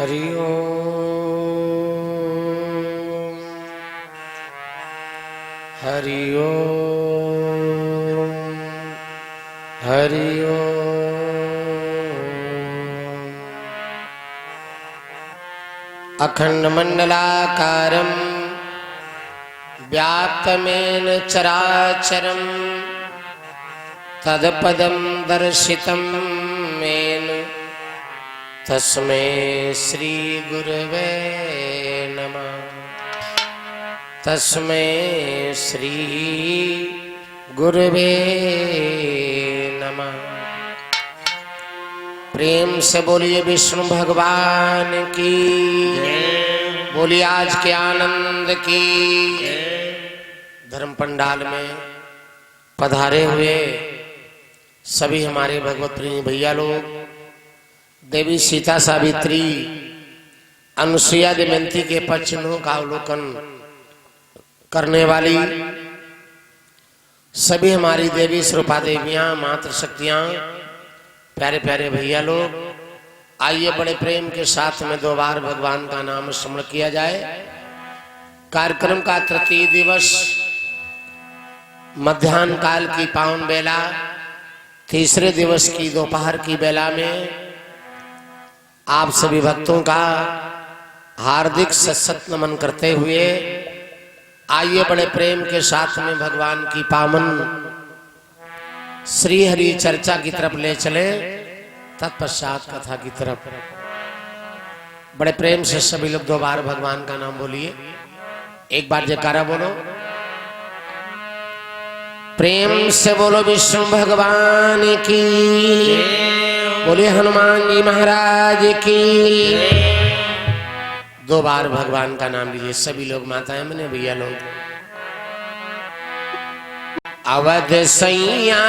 हरि ओम हरि ओम हरि ओम। अखंडमंडलाकारं व्याप्तमेन चराचरं तत्पदं दर्शितं मेन तस्मै श्री गुरवे नमः। तस्मै श्री गुरवे नमः। प्रेम से बोलिए विष्णु भगवान की, बोलिए आज के आनंद की। धर्म पंडाल में पधारे हुए सभी हमारे भगवत प्रेमी भैया लोग, देवी सीता सावित्री अनुसुईया दमयंती के पक्षियों का अवलोकन करने वाली सभी हमारी देवी स्वरूपा देवियां, मातृ शक्तियां, प्यारे प्यारे भैया लोग, आइए बड़े प्रेम के साथ में 2 बार भगवान का नाम स्मरण किया जाए। कार्यक्रम का तृतीय दिवस मध्याह्न काल की पावन बेला, तीसरे दिवस की दोपहर की बेला में आप सभी भक्तों का हार्दिक सत नमन करते हुए आइए बड़े प्रेम के साथ में भगवान की पावन श्री हरि चर्चा की तरफ ले चले, तत्पश्चात कथा की तरफ। बड़े प्रेम से सभी लोग 2 बार भगवान का नाम बोलिए। एक बार जयकारा बोलो, प्रेम से बोलो विष्णु भगवान की, बोलिए हनुमान जी महाराज की। 2 बार भगवान का नाम लीजिए सभी लोग, माताएं मने भैया लोग। अवध सैया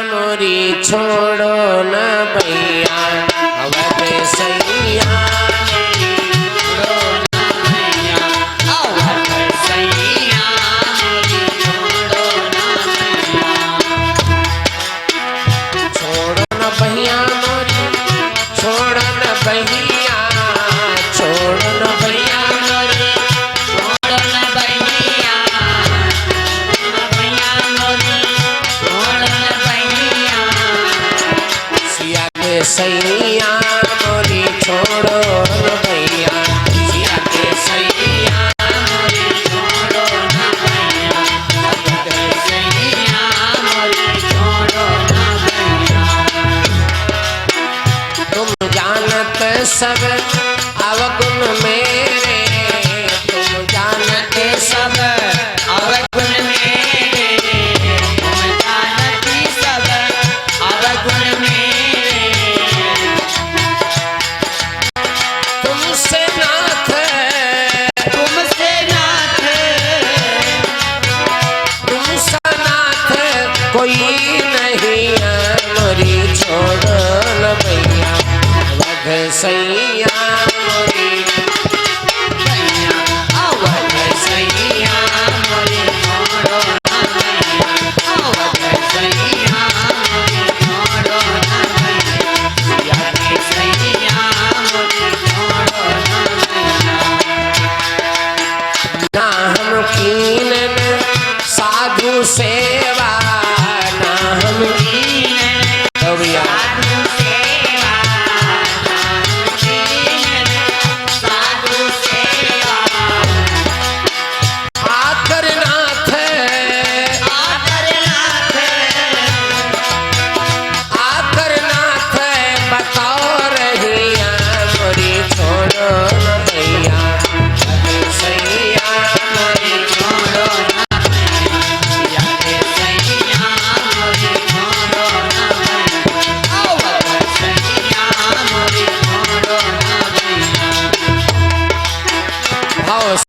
मोरी छोड़ो न भैया, अवध सैया सैया मोरी छोड़ो न भैया, सिया के सैया मोरी छोड़ो न भैया, सैया मोरी छोड़ो न भैया। तुम जानत सब अवगुण मेरे, तुम जानत सब अवगुण मेरे, तुम जानत सब अवगुण मेरे। कोई नहीं मोरी छोड़ो न भैया, अवध सैया मोरी भैया, अवध सैया मोरी छोड़ो न भैया, अवध सैया मोरी छोड़ो न भैया, सिया के सैया मोरी छोड़ो न भैया। ना हम कीन साधु सेवा,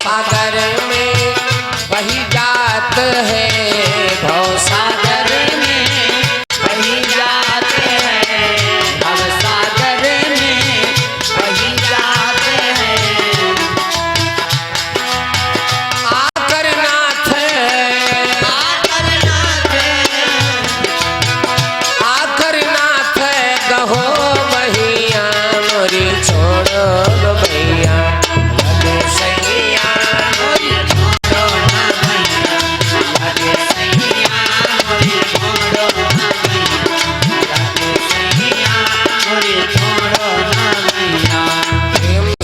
सागर में वही जात है, भव सागर में वही जात है, भव सागर में वही जात है। आकर नाथ आकर नाथ गहो भैया मोरी छोड़ो न भैया,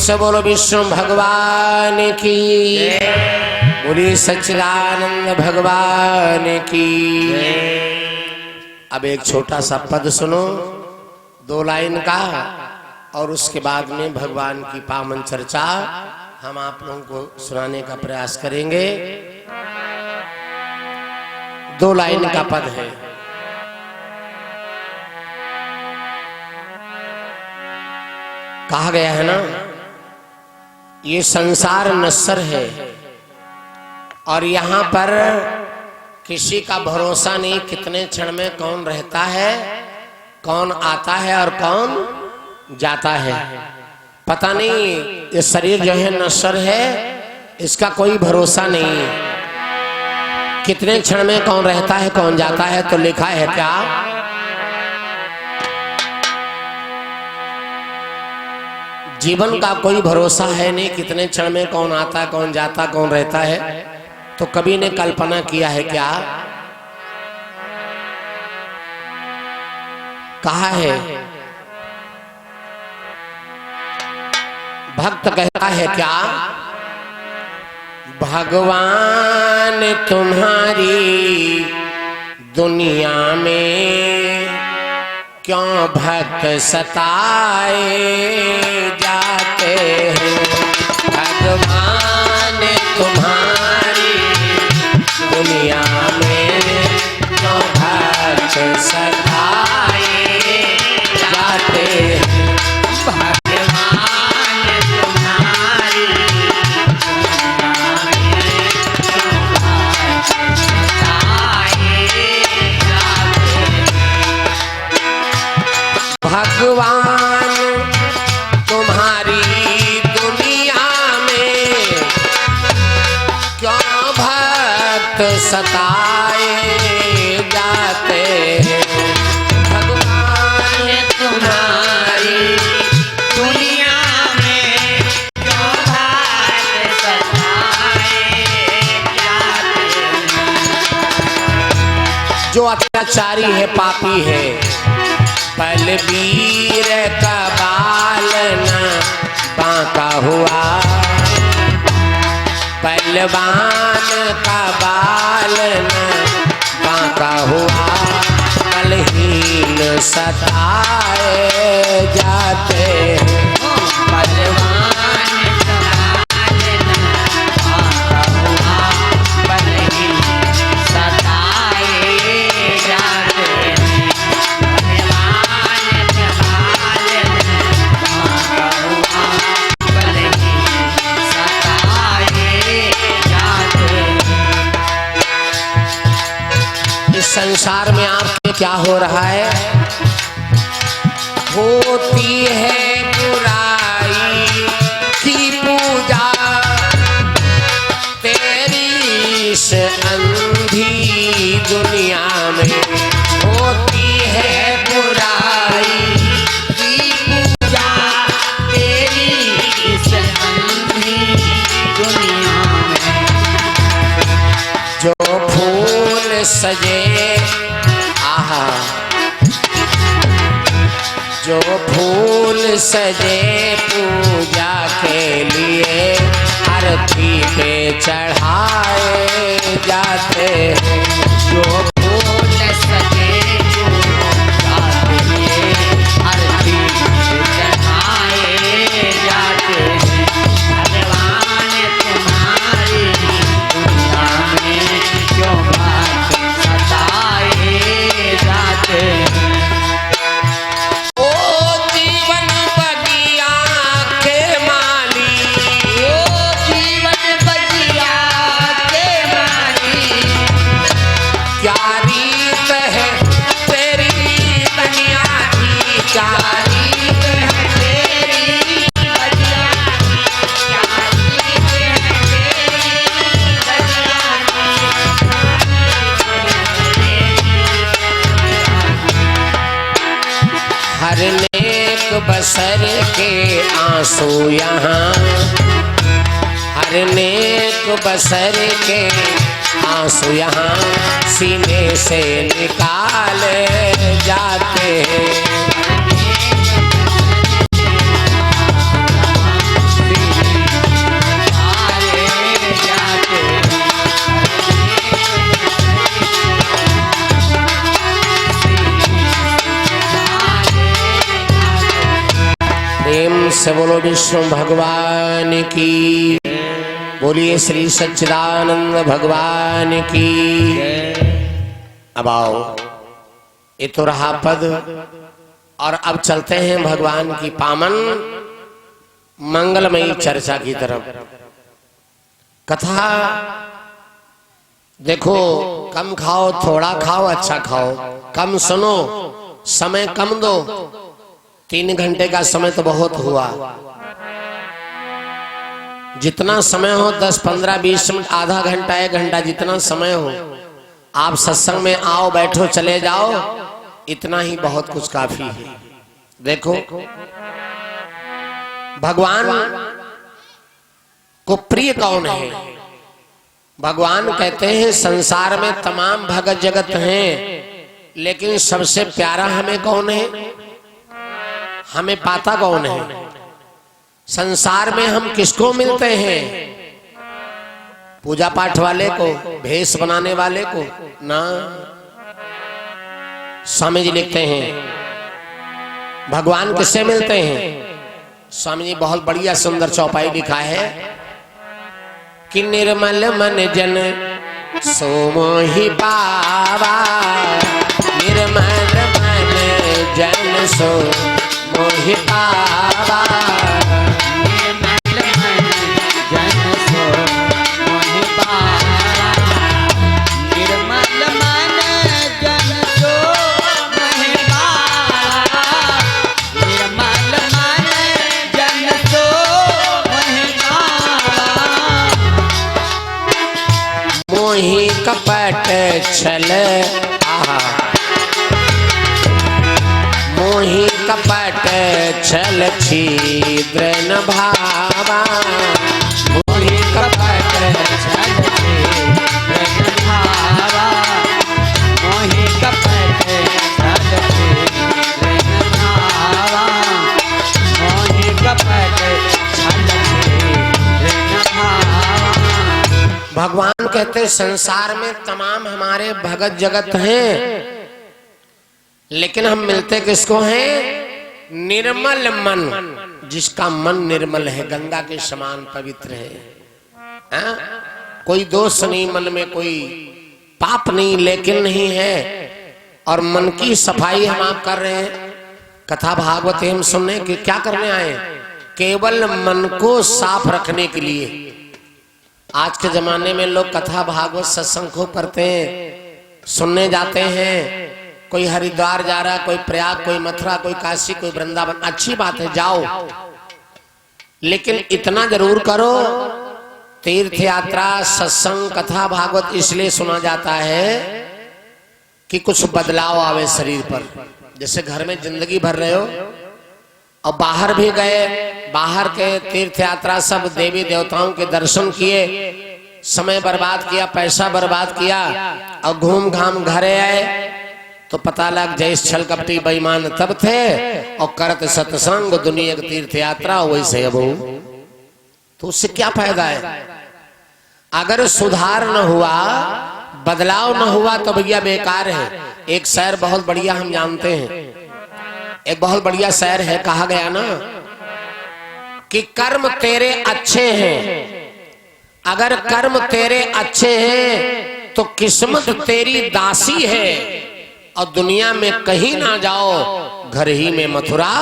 से बोलो विष्णु भगवान की, बोली सच्चिदानंद भगवान की। अब एक छोटा सा पद सुनो, 2 लाइन का, और उसके बाद में भगवान की पावन चर्चा हम आप लोगों को सुनाने का प्रयास करेंगे। 2 लाइन का पद है। कहा गया है ना, ये संसार नश्वर है और यहाँ पर किसी का भरोसा नहीं, कितने क्षण में कौन रहता है, कौन आता है और कौन जाता है, पता नहीं। ये शरीर जो है नश्वर है, इसका कोई भरोसा नहीं, कितने क्षण में कौन रहता है कौन जाता है। तो लिखा है क्या, जीवन का कोई भरोसा है नहीं, कितने क्षण में कौन आता है कौन जाता कौन रहता है। तो कवि ने कल्पना किया है क्या, कहा है, भक्त कहता है क्या, भगवान तुम्हारी दुनिया में क्यों भक्त सताए जाते हैं। भगवान तुम्हारी दुनिया में क्यों भक्त सताए जाते हैं। भगवान तुम्हारी दुनिया में क्यों भक्त सताए जाते हैं। भगवान तुम्हारी दुनिया में क्यों भक्त सताए जाते हैं। भगवान तुम्हारी दुनिया में क्यों भक्त सताए जाते हैं। जो अत्याचारी है, पापी है, बलबीर का बाल न बांका हुआ, पहलवान का बाल न बांका हुआ, बलहीन सताए जाते हैं। पहलवान का बाल न बांका हुआ, बलहीन सताए जाते हैं। संसार में आपके क्या हो रहा है, होती है बुराई की पूजा, तेरी इस अंधी दुनिया में होती है बुराई की पूजा, तेरी इस अंधी दुनिया में। जो फूल सजे, आहा, जो फूल सजे पूजा के लिए आरती पे चढ़ाए जाते हैं। जो फूल सजे पूजा के लिए आरती पे चढ़ाए जाते हैं। भगवान तुम्हारी दुनिया में क्यों भक्त सताए जाते हैं। ओ जीवन बगिया के माली, ओ जीवन बगिया के माली, क्या रीत है तेरी दुनिया की, क्या रीत है तेरी दुनिया की, क्या रीत है तेरी दुनिया की। हर नेक बसर के आंसू यहाँ, हर नेक बसर के आंसू यहाँ सीने से निकाले जाते हैं। से बोलो विष्णु भगवान की, बोलिए श्री सच्चिदानंद भगवान की। अब आओ, ये तो रहा पद, और अब चलते हैं भगवान की पावन मंगलमयी चर्चा की तरफ। कथा देखो, कम खाओ थोड़ा खाओ, अच्छा खाओ, कम सुनो समय कम दो। 3 घंटे का समय तो बहुत हुआ, जितना समय हो 10, 15, 20 मिनट, आधा घंटा, 1 घंटा, जितना समय हो आप सत्संग में आओ, बैठो, चले जाओ, इतना ही बहुत कुछ काफी है। देखो भगवान को प्रिय कौन है? भगवान कहते हैं संसार में तमाम भगत जगत हैं, लेकिन सबसे प्यारा हमें कौन है? हमें पाता कौन है? संसार में हम किसको मिलते हैं? पूजा पाठ वाले को, भेष बनाने वाले को ना। स्वामी जी लिखते हैं भगवान किससे मिलते हैं? स्वामी जी बहुत बढ़िया सुंदर चौपाई लिखा है कि निर्मल मन जन सो मोहि पावा, निर्मल मन जन सो मोहि पावा, निर्मल मन जन सो मोहि पावा, निर्मल मन जन सो मोहि पावा, निर्मल मन जन सो मोहि पावा, मोहि कपट छल आहा, मोहि कपट छल छिद्र न भावा, मोहि कपट छल छिद्र न भावा, मोहि कपट छल छिद्र न भावा, मोहि कपट छल छिद्र न भावा। भगवान कहते संसार में तमाम हमारे भगत जगत हैं, लेकिन हम मिलते किसको हैं? निर्मल मन, जिसका मन निर्मल है, गंगा के समान पवित्र है। कोई दोष नहीं, मन में कोई पाप नहीं, लेकिन नहीं है, और मन की सफाई हम आप कर रहे हैं। कथा भागवत हम सुनने के क्या करने आए? केवल मन को साफ रखने के लिए। आज के जमाने में लोग कथा भागवत सत्संग खूब करते हैं, सुनने जाते हैं। कोई हरिद्वार जा रहा, कोई प्रयाग, कोई मथुरा, कोई काशी, कोई वृंदावन, अच्छी बात है, जाओ, लेकिन इतना जरूर करो, तीर्थ यात्रा सत्संग कथा भागवत इसलिए सुना जाता है कि कुछ बदलाव आवे शरीर पर। जैसे घर में जिंदगी भर रहे हो और बाहर भी गए, बाहर के तीर्थ यात्रा सब देवी देवताओं के दर्शन किए, समय बर्बाद किया, पैसा बर्बाद किया, और घूम घाम घरे आए तो पता लग जैस छल कपटी बेईमान तब थे, और करत सत्संग दुनिया की तीर्थ यात्रा वैसे अब। तो उससे क्या फायदा है? अगर सुधार न हुआ, बदलाव न हुआ तो भैया बेकार है। एक शहर बहुत बढ़िया हम जानते हैं, एक बहुत बढ़िया शहर है, कहा गया ना कि कर्म तेरे अच्छे हैं, अगर कर्म तेरे अच्छे हैं तो किस्मत तेरी दासी है, और दुनिया में कहीं ना जाओ, घर ही में मथुरा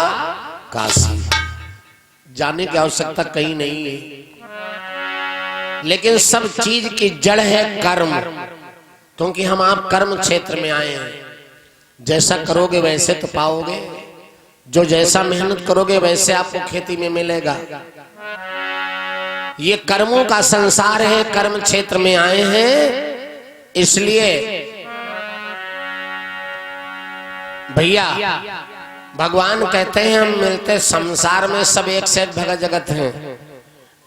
काशी, जाने की आवश्यकता कहीं नहीं है। लेकिन सब चीज की जड़ है कर्म, क्योंकि हम आप कर्म क्षेत्र में आए हैं। जैसा करोगे वैसे तो पाओगे, जो जैसा मेहनत करोगे वैसे आपको खेती में मिलेगा। ये कर्मों का संसार है, कर्म क्षेत्र में आए हैं, इसलिए भैया भगवान कहते हैं हम मिलते संसार में सब एक से एक भगत जगत हैं,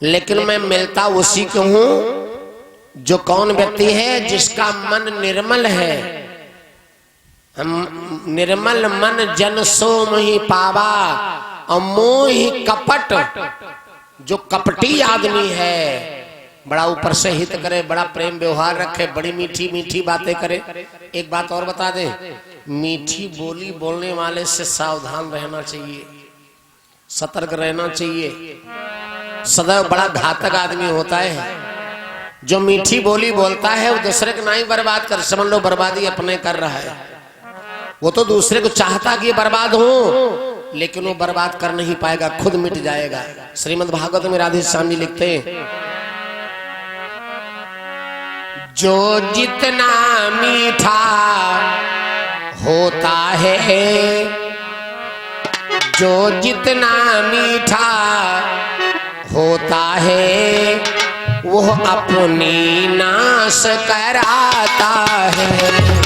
लेकिन मैं मिलता उसी को हूं जो कौन व्यक्ति है? जिसका मन निर्मल है। हम निर्मल मन जन सो मोहि पावा, और मोहि कपट, जो कपटी आदमी है, बड़ा ऊपर से हित करे, बड़ा प्रेम व्यवहार रखे, बड़ी मीठी मीठी बातें करे। एक बात और बता दें, मीठी बोली बोलने वाले से सावधान रहना चाहिए। सतर्क रहना चाहिए। सदैव बड़ा घातक आदमी होता है जो मीठी बोली बोलता है, वो दूसरे को नहीं बर्बाद कर, समझ लो बर्बादी अपने कर रहा है। वो तो दूसरे को चाहता कि बर्बाद हो, लेकिन वो बर्बाद कर नहीं पाएगा, खुद मिट जाएगा। श्रीमद् भागवत में राधे श्याम जी लिखते हैं, जो जितना मीठा होता है, जो जितना मीठा होता है, वो अपनी नाश कराता है।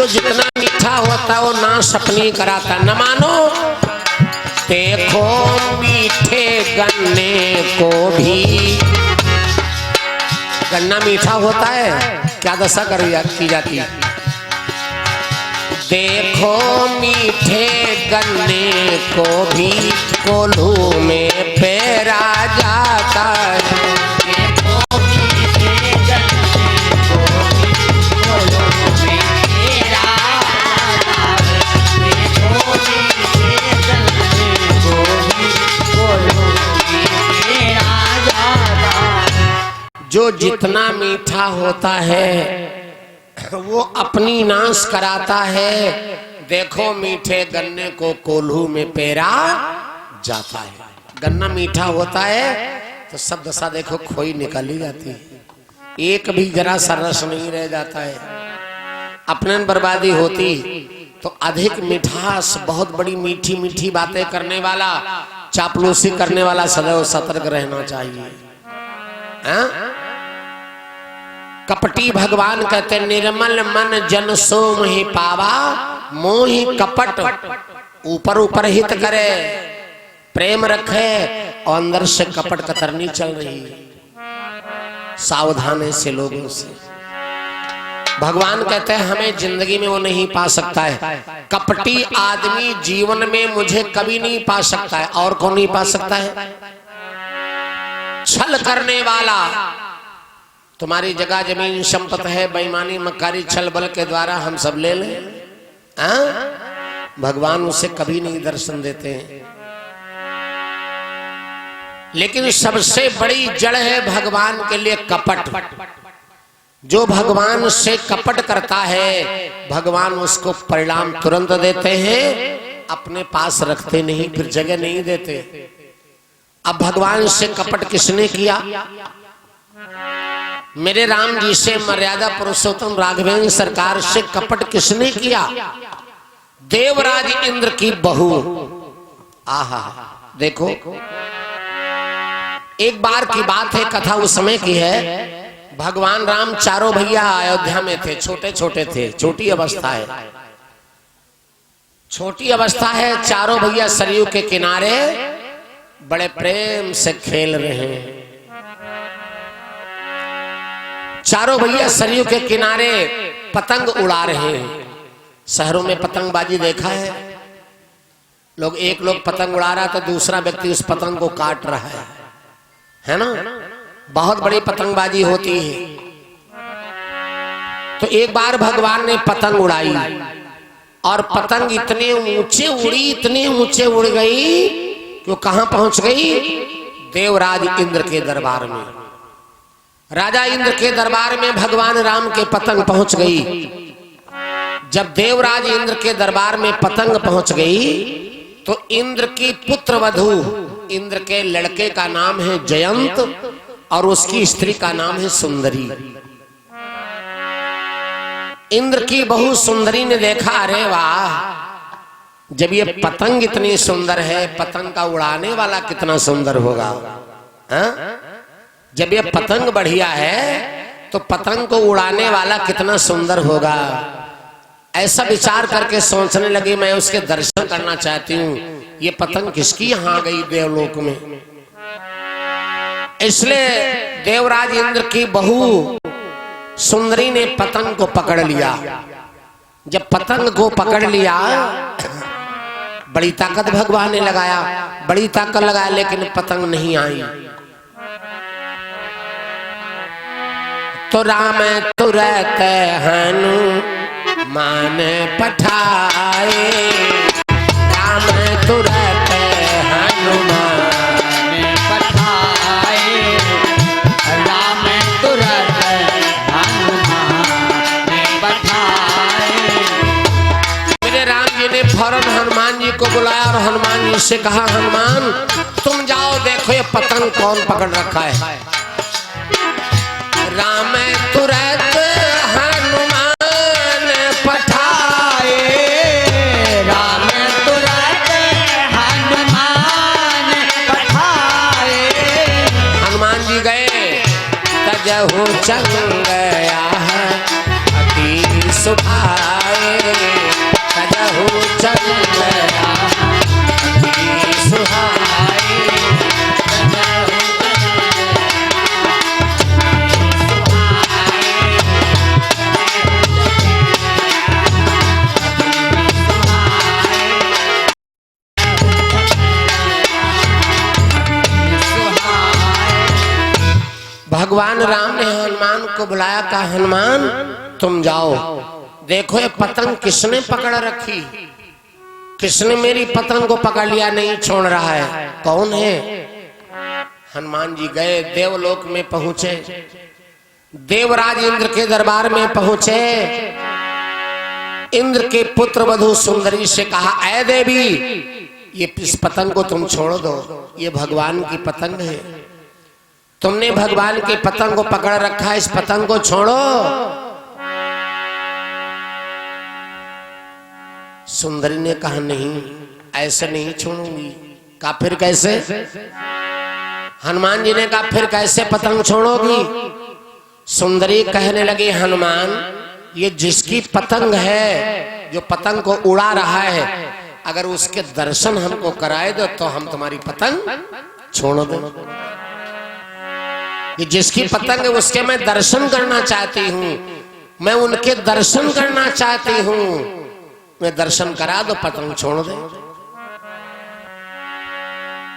जितना मीठा होता वो नाश अपनी कराता। न मानो देखो मीठे गन्ने को भी, गन्ना मीठा होता है, क्या दशा की जाती है। देखो मीठे गन्ने को भी कोल्हू में फेरा जाता है। जो जितना मीठा होता है वो अपनी नाश कराता है। देखो मीठे गन्ने को कोल्हू में पेरा जाता है। गन्ना मीठा होता है तो सब दशा देखो खोई निकाली जाती है, एक भी जरा सा रस नहीं रह जाता है। अपने बर्बादी होती तो अधिक मिठास, बहुत बड़ी मीठी मीठी बातें करने वाला, चापलूसी करने वाला सदैव सतर्क रहना चाहिए। कपटी भगवान कहते निर्मल मन जन सो मोहि पावा, मोहि कपट ऊपर ऊपर हित करे, प्रेम रखे और अंदर से कपट कतरनी चल रही है। सावधान ऐसे लोगों से। भगवान कहते हैं हमें जिंदगी में वो नहीं पा सकता है। कपटी आदमी जीवन में मुझे कभी नहीं पा सकता है। और कौन नहीं पा सकता है? छल करने वाला, तुम्हारी जगह जमीन संपत्ति है, बेईमानी मक्कारी छल बल के द्वारा हम सब ले लें, भगवान उसे कभी नहीं दर्शन देते हैं। लेकिन सबसे बड़ी जड़ है भगवान के लिए कपट। जो भगवान से कपट करता है भगवान उसको परिणाम तुरंत देते हैं, अपने पास रखते नहीं, फिर जगह नहीं देते। अब भगवान से कपट किसने किया? मेरे राम जी से, मर्यादा पुरुषोत्तम राघवेंद्र सरकार से कपट किसने किया? देवराज इंद्र की बहू। आहा, देखो एक बार की बात है, कथा उस समय की है। भगवान राम चारों भैया अयोध्या में थे, छोटे छोटे थे, छोटी अवस्था है, छोटी अवस्था है। चारों भैया सरयू के किनारे बड़े प्रेम से खेल रहे हैं। चारों भैया सरयू के किनारे पतंग उड़ा रहे हैं। शहरों में पतंगबाजी देखा है लोग, एक लोग पतंग उड़ा रहा तो दूसरा व्यक्ति उस पतंग को काट रहा है ना? बहुत बड़ी पतंगबाजी होती है। तो एक बार भगवान ने पतंग उड़ाई और पतंग इतने ऊंचे उड़ी, इतने ऊंचे उड़ गई कि वो कहां पहुंच गई? देवराज इंद्र के दरबार में। राजा इंद्र के दरबार में भगवान राम के पतंग पहुंच गई। जब देवराज इंद्र के दरबार में पतंग पहुंच गई तो इंद्र की पुत्र वधू, इंद्र के लड़के का नाम है जयंत और उसकी स्त्री का नाम है सुंदरी। इंद्र की बहू सुंदरी ने देखा, अरे वाह, जब ये पतंग इतनी सुंदर है, पतंग का उड़ाने वाला कितना सुंदर होगा। जब ये पतंग बढ़िया है तो पतंग को उड़ाने वाला कितना सुंदर होगा। ऐसा विचार करके सोचने लगी, मैं उसके दर्शन करना चाहती हूँ। ये पतंग किसकी यहाँ गई देवलोक में। इसलिए देवराज इंद्र की बहू सुंदरी ने पतंग को पकड़ लिया। जब पतंग को पकड़ लिया, बड़ी ताकत भगवान ने लगाया, बड़ी ताकत लगाया, लेकिन पतंग नहीं आई। तो राम तुरत हनुमान पठाए, राम तुरत हनुमान पठाए, राम तुरत हनुमान पठाए। मेरे राम जी ने फौरन हनुमान जी को बुलाया और हनुमान जी से कहा, हनुमान तुम जाओ देखो ये पतंग कौन पकड़ रखा है। राम तुरत हनुमान पठाए, राम तुरत हनुमान पठाए। हनुमान जी गए, तजहु चंग गया अति सुभाए, तजहु चंग गया अति सुभाए। भगवान राम ने हनुमान को बुलाया, कहा हनुमान तुम जाओ देखो ये पतंग किसने पकड़ रखी, किसने मेरी पतंग को पकड़ लिया, नहीं छोड़ रहा है, कौन है। हनुमान जी गए, देवलोक में पहुंचे, देवराज इंद्र के दरबार में पहुंचे। इंद्र के पुत्र वधु सुंदरी से कहा, ऐ देवी ये इस पतंग को तुम छोड़ दो, ये भगवान की पतंग है, तुमने भगवान की पतंग को पकड़ रखा है, इस पतंग को छोड़ो। सुंदरी ने कहा नहीं, ऐसे नहीं छोड़ूंगी। कहा फिर कैसे। हनुमान जी ने कहा फिर कैसे पतंग छोड़ोगी। सुंदरी कहने लगी, हनुमान ये जिसकी पतंग है, जो पतंग को उड़ा रहा है, अगर उसके दर्शन हमको कराए दो तो हम तुम्हारी पतंग छोड़ दो। ये जिसकी पतंग है उसके मैं दर्शन करना चाहती हूँ, मैं उनके दर्शन करना चाहती हूँ, मैं दर्शन करा दो, पतंग छोड़ दे।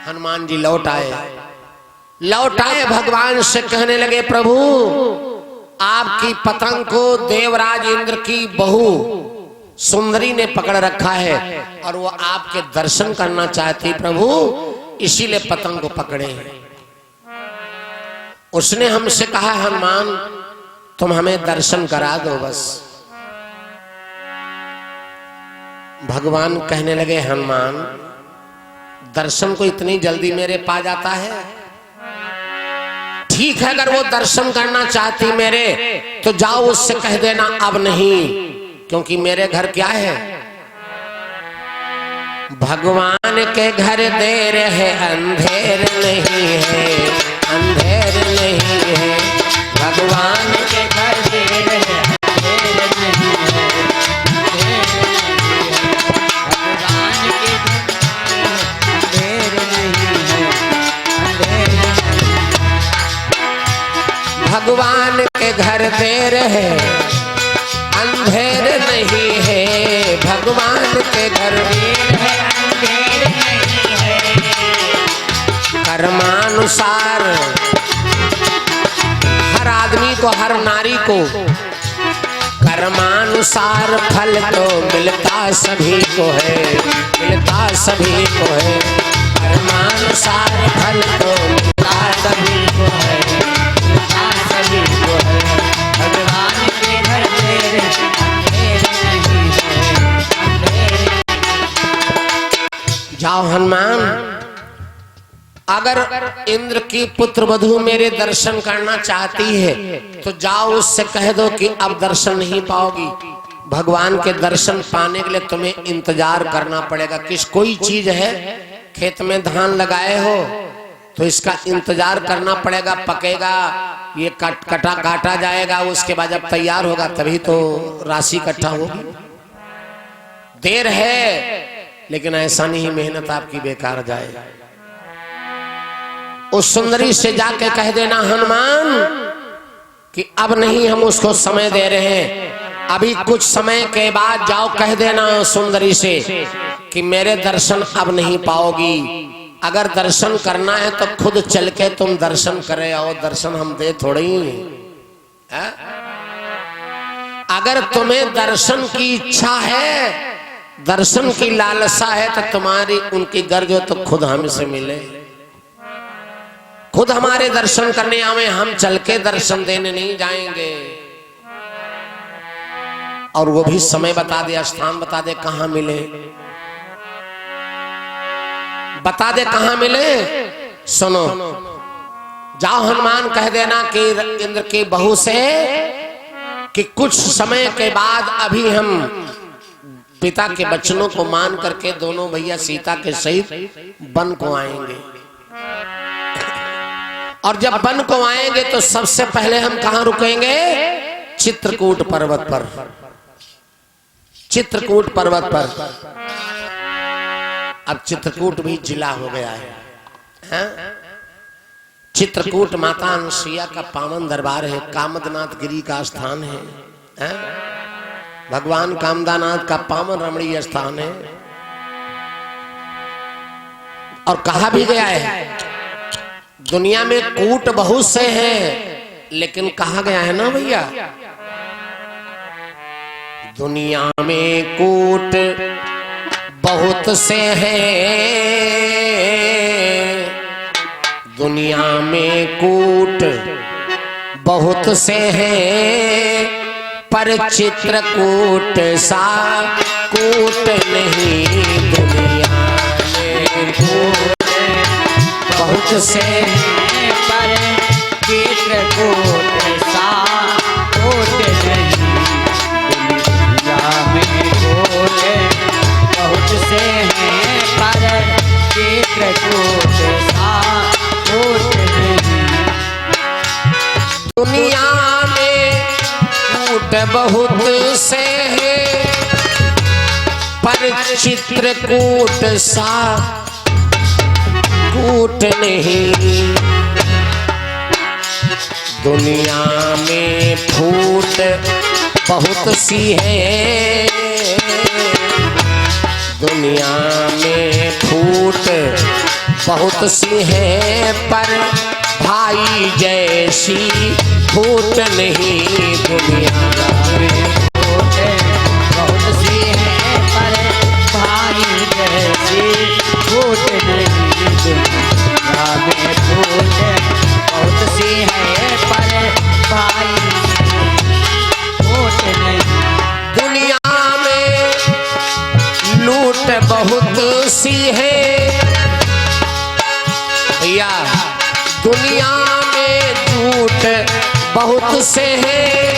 हनुमान जी लौट आए, भगवान से कहने लगे, प्रभु आपकी पतंग को देवराज इंद्र की बहू सुंदरी ने पकड़ रखा है और वो आपके दर्शन करना चाहती प्रभु, इसीलिए पतंग को पकड़े। उसने हमसे कहा, हनुमान तुम हमें दर्शन करा दो बस। भगवान कहने लगे, हनुमान दर्शन को इतनी जल्दी मेरे पा जाता है। ठीक है, अगर वो दर्शन करना चाहती मेरे तो जाओ उससे कह देना अब नहीं, क्योंकि मेरे घर क्या है, भगवान के घर देर है अंधेर नहीं है, अंधेर नहीं है, भगवान के घर देर है अंधेर नहीं है, भगवान के घर देर है अंधेर नहीं है, भगवान के घर देर है अंधेर नहीं है। कर्मानुसार हर आदमी को, हर नारी को कर्मानुसार फल तो मिलता सभी को है, मिलता सभी को है, कर्मानुसार फल तो मिलता सभी को है, मिलता सभी को है। भगवान के घर देर अंधेर नहीं है, अंधेर। जाओ हनुमान, अगर इंद्र की पुत्र वधू मेरे दर्शन करना चाहती है तो जाओ उससे कह दो कि अब दर्शन नहीं पाओगी। भगवान के दर्शन पाने के लिए तुम्हें इंतजार करना पड़ेगा। किस कोई चीज है, खेत में धान लगाए हो तो इसका इंतजार करना पड़ेगा, पकेगा, ये काटा जाएगा, उसके बाद जब तैयार होगा तभी तो राशि इकट्ठा होगी। देर है लेकिन ऐसा नहीं मेहनत आपकी बेकार जाए। उस सुंदरी से जाके कह देना हनुमान कि अब नहीं हम उसको समय दे रहे हैं, अभी कुछ समय के बाद जाओ कह देना सुंदरी से कि मेरे दर्शन अब नहीं पाओगी। अगर दर्शन करना है तो खुद चल के तुम दर्शन करे आओ, दर्शन हम दे थोड़ी है? अगर तुम्हें दर्शन की इच्छा है, दर्शन की लालसा है तो तुम्हारी उनकी गर्ज हो तो खुद हमसे मिले, खुद हमारे दर्शन करने आवे, हम चल के दर्शन देने नहीं जाएंगे। और वो भी समय बता दे, स्थान बता दे, कहां मिले, बता दे कहां मिले। सुनो, जाओ हनुमान कह देना कि इंद्र की बहू से कि कुछ समय के बाद अभी हम पिता के वचनों को मान करके दोनों भैया सीता के सहित वन को आएंगे। और जब वन को आएंगे तो सबसे पहले हम कहां रुकेंगे? चित्रकूट पर्वत पर। चित्रकूट पर्वत पर। अब चित्रकूट भी जिला हो गया है। चित्रकूट माता अनुसुईया का पावन दरबार है, कामदनाथ गिरी का स्थान है, भगवान कामदानाथ का पावन रमणीय स्थान है। और कहा भी गया है दुनिया में कूट बहुत से हैं, लेकिन कहा गया है ना भैया, दुनिया में कूट बहुत से हैं, दुनिया में कूट बहुत से हैं, पर चित्रकूट सा कूट नहीं। दुनिया में कूट बहुत से हैं, पर चित्रकूट सा कूट नहीं। दुनिया में कूट बहुत से हैं, पर चित्रकूट सा कूट नहीं। दुनिया में कूट बहुत से हैं, पर चित्रकूट सा कूट नहीं। दुनिया में फूट बहुत सी है, दुनिया में फूट बहुत सी है, पर भाई जैसी फूट नहीं। दुनिया में फूट बहुत सी है, पर भाई जैसी फूट नहीं। दुनिया में फूट बहुत सी है, पर भाई फूट नहीं। दुनिया में लूट बहुत सी है भैया, दुनिया में झूठ बहुत से हैं,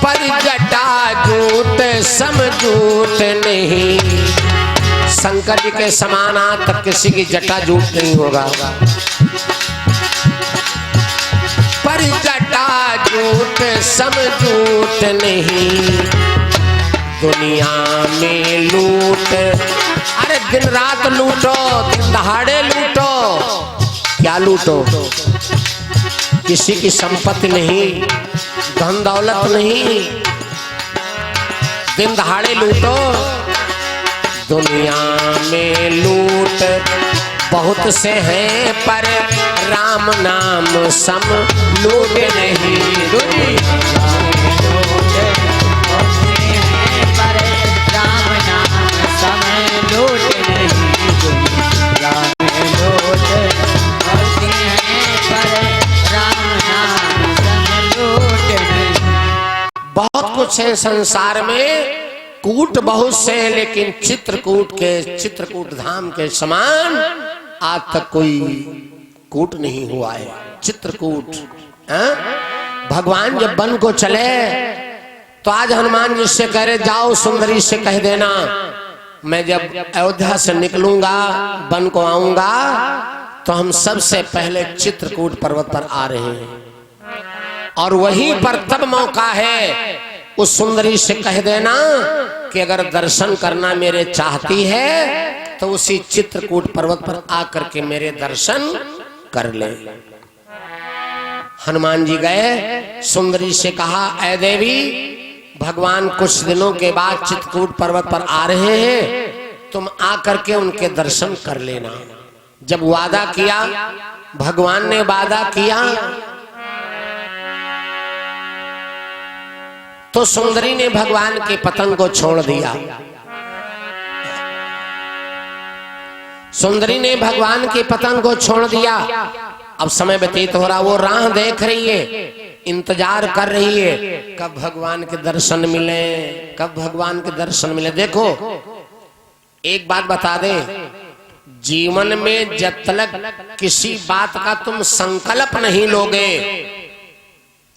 पर जटा झूठ समझूठ नहीं। शंकर जी के समान आज तक किसी की जटा झूठ नहीं होगा, पर जटा झूठ समझूठ नहीं। दुनिया में लूट, अरे दिन रात लूटो, दिन दहाड़े लूटो, क्या लूटो? किसी की संपत्ति नहीं, धन दौलत नहीं, दिन दहाड़े लूटो। दुनिया में लूट बहुत से हैं, पर राम नाम सम लूट नहीं। दुनिया में लूट बहुत से हैं, पर राम नाम सम लूट नहीं। दुनिया में लूट बहुत से हैं, पर राम नाम सम लूट नहीं। बहुत कुछ है संसार में, कूट बहुत से हैं, लेकिन चित्रकूट के, चित्रकूट धाम के समान आज तक कोई कूट नहीं हुआ है। चित्रकूट भगवान जब वन को चले तो आज हनुमान जी से कह रहे जाओ सुंदरी से कह देना मैं जब अयोध्या से निकलूंगा वन को आऊंगा तो हम सबसे पहले चित्रकूट पर्वत पर आ रहे हैं। और वहीं पर तब मौका है उस सुंदरी से कह देना कि अगर दर्शन करना मेरे चाहती है तो उसी चित्रकूट पर्वत पर आकर के मेरे दर्शन कर ले। हनुमान जी गए, सुंदरी से कहा, ऐ देवी, भगवान कुछ दिनों के बाद चित्रकूट पर्वत पर आ रहे हैं, तुम आकर के उनके दर्शन कर लेना। जब वादा किया, भगवान ने वादा किया, तो सुंदरी ने भगवान के पतन को छोड़ दिया। सुंदरी ने भगवान के पतन को छोड़ दिया। अब समय व्यतीत हो रहा, वो राह देख रही है, इंतजार कर रही है, कब भगवान के दर्शन मिले, कब भगवान के दर्शन मिले। देखो एक बात बता दे, जीवन में जब तक किसी बात का तुम संकल्प नहीं लोगे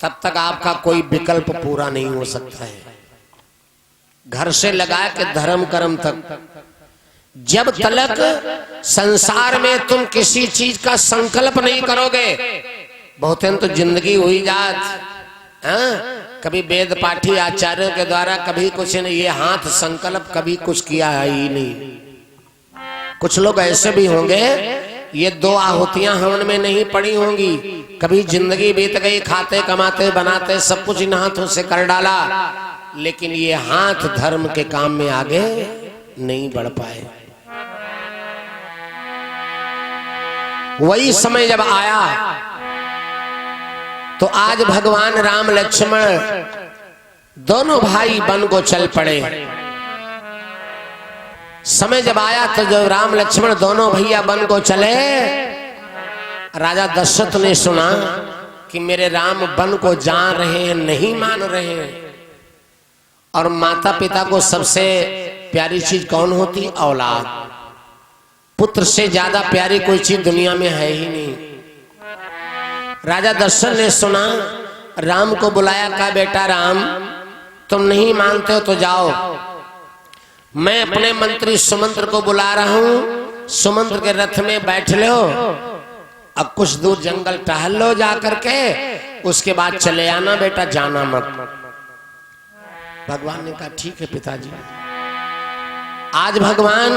तब तक आपका कोई विकल्प पूरा नहीं हो सकता है। घर से लगा के धर्म कर्म तक, जब तक संसार में तुम किसी चीज का संकल्प नहीं करोगे, बहुत तो जिंदगी हुई जात, कभी वेद पाठी आचार्यों के द्वारा कभी कुछ नहीं, ये हाथ संकल्प कभी कुछ किया है ही नहीं। कुछ लोग ऐसे भी होंगे, ये 2 आहुतियां हवन में नहीं पड़ी होंगी, कभी जिंदगी बीत गई, खाते कमाते बनाते सब कुछ इन हाथों से कर डाला, लेकिन ये हाथ धर्म के काम में आगे नहीं बढ़ पाए। वही समय जब आया तो आज भगवान राम लक्ष्मण दोनों भाई वन को चल पड़े। समय जब आया तो जब राम लक्ष्मण दोनों भैया वन को चले, राजा दशरथ ने सुना कि मेरे राम वन को जा रहे हैं, नहीं मान रहे हैं। और माता पिता को सबसे प्यारी चीज कौन होती? औलाद। पुत्र से ज्यादा प्यारी कोई चीज दुनिया में है ही नहीं। राजा दशरथ ने सुना, राम को बुलाया, कहा बेटा राम, तुम नहीं मानते हो तो जाओ, मैं अपने मंत्री सुमंत्र को बुला रहा हूं, सुमंत्र के रथ में बैठ लो, अब कुछ दूर जंगल टहल लो जा करके, उसके बाद चले आना बेटा, जाना मत। भगवान ने कहा ठीक है पिताजी। आज भगवान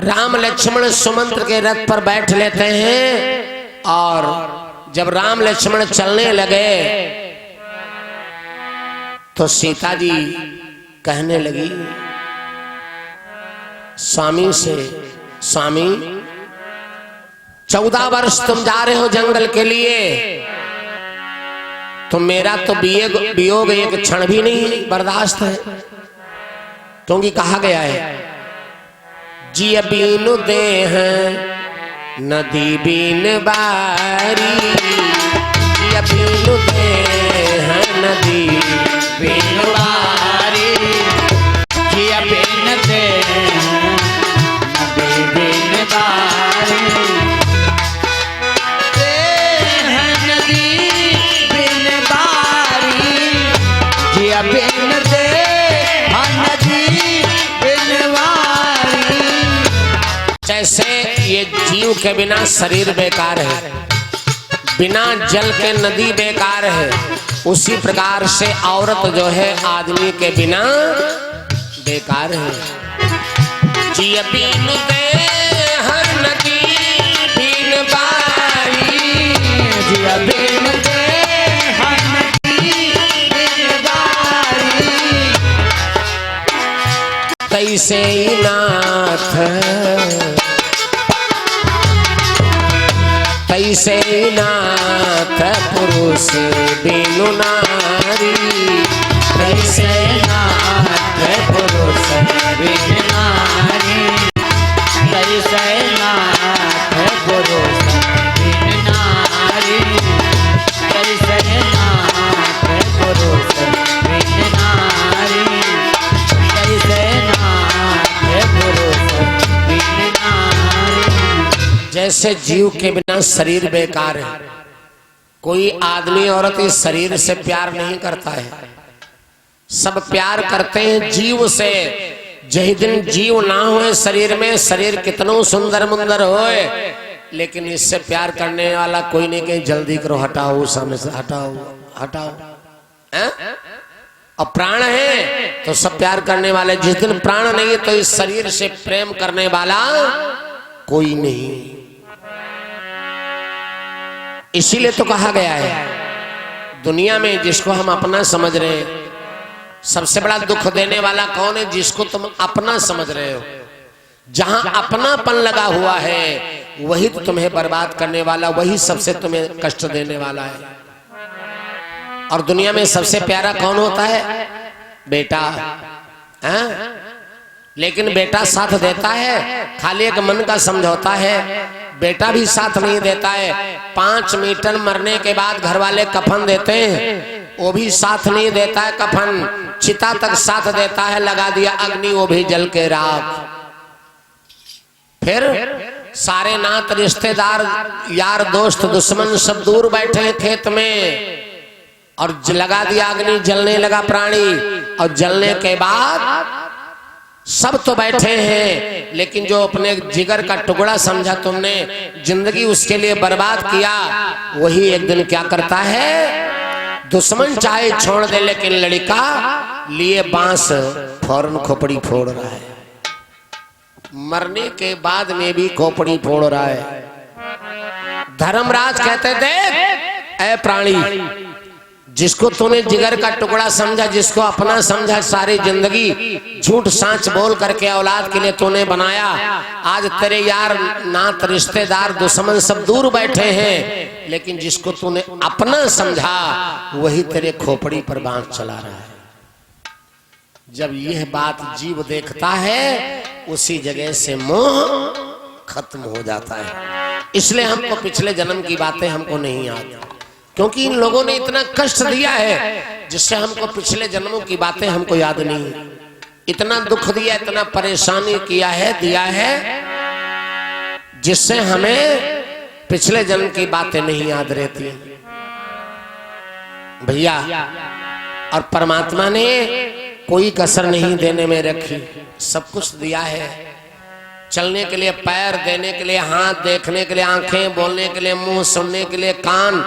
राम लक्ष्मण सुमंत्र के रथ पर बैठ लेते हैं, और जब राम लक्ष्मण चलने लगे तो सीता जी कहने लगी स्वामी से, स्वामी 14 वर्ष तुम जा रहे हो जंगल के लिए, तो मेरा तो वियोग एक क्षण भी नहीं बर्दाश्त है। क्योंकि कहा गया है, जिय बीनु देह नदी बीन बारी, जिय बीनु देह नदी बीन बारी, जिय बीन देह नदी बीन बारी, देह नदी बीन बारी, जिय बीन देह नदी बीन बारी। जैसे ये जीव के बिना शरीर बेकार है, बिना जल के नदी बेकार है, उसी प्रकार से औरत जो है आदमी के बिना बेकार है। जिय बीन देह नदी बीन बारी, जिय बीन देह नदी बीन बारी, तैसे नाथ तैसे नाथ पुरुष बिनु नारी, तैसे नाथ पुरुष बिनु नारी, तैसे नाथ पुरुष बिनु नारी, तैसे नाथ पुरुष बिनु नारी, तैसे नाथ पुरुष बिनु नारी। जैसे जीव के बिना शरीर बेकार है, कोई आदमी औरत इस शरीर से प्यार नहीं करता है, सब प्यार करते हैं जीव से। जही दिन जीव ना होए शरीर में, शरीर कितनो सुंदर मुंदर होए, लेकिन इससे प्यार करने वाला कोई नहीं कहीं जल्दी करो, हटाओ सामने से, हटाओ हटाओ। और प्राण है तो सब प्यार करने वाले, जिस दिन प्राण नहीं है तो इस शरीर से प्रेम करने वाला कोई नहीं। इसीलिए तो कहा गया है दुनिया में जिसको हम अपना समझ रहे हैं, सबसे बड़ा दुख देने वाला कौन है? जिसको तुम अपना समझ रहे हो। जहां अपनापन लगा हुआ है वही तो तुम्हें बर्बाद करने वाला, वही सबसे तुम्हें कष्ट देने वाला है। और दुनिया में सबसे प्यारा कौन होता है? बेटा। लेकिन बेटा साथ देता है, खाली एक मन का समझौता है। बेटा भी साथ नहीं देता है। 5 मीटर मरने के बाद घर वाले कफन देते हैं, वो भी साथ नहीं देता है कफन। चिता तक साथ देता है, लगा दिया अग्नि, वो भी जल के राख। फिर सारे नात रिश्तेदार यार दोस्त दुश्मन सब दूर बैठे हैं खेत में, और लगा दिया अग्नि, जलने लगा प्राणी। और जलने के बाद सब तो बैठे हैं, लेकिन जो अपने जिगर का टुकड़ा समझा तुमने, जिंदगी उसके लिए बर्बाद किया, वही एक दिन क्या करता है? दुश्मन चाहे छोड़ दे, लेकिन लड़का लिए बांस फौरन खोपड़ी फोड़ रहा है। मरने के बाद में भी खोपड़ी फोड़ रहा है। धर्मराज कहते थे, ऐ प्राणी, जिसको तूने जिगर का टुकड़ा समझा, जिसको अपना समझा, सारी जिंदगी झूठ सांच बोल करके औलाद के लिए तूने बनाया, आज तेरे यार नात रिश्तेदार दुश्मन सब दूर बैठे हैं, लेकिन जिसको तूने अपना समझा वही तेरे खोपड़ी पर बांस चला रहा है। जब यह बात जीव देखता है, उसी जगह से मोह खत्म हो जाता है। इसलिए हमको पिछले जन्म की बातें हमको नहीं याद, क्योंकि इन लोगों ने इतना कष्ट दिया है जिससे हमको पिछले जन्मों की बातें हमको याद नहीं। इतना दुख दिया, इतना परेशानी किया है, दिया है, जिससे हमें पिछले जन्म की बातें नहीं याद रहती भैया। और परमात्मा ने कोई कसर नहीं देने में रखी, सब कुछ दिया है। चलने के लिए पैर, देने के लिए हाथ, देखने के लिए आंखें, बोलने के लिए मुंह, सुनने के लिए कान,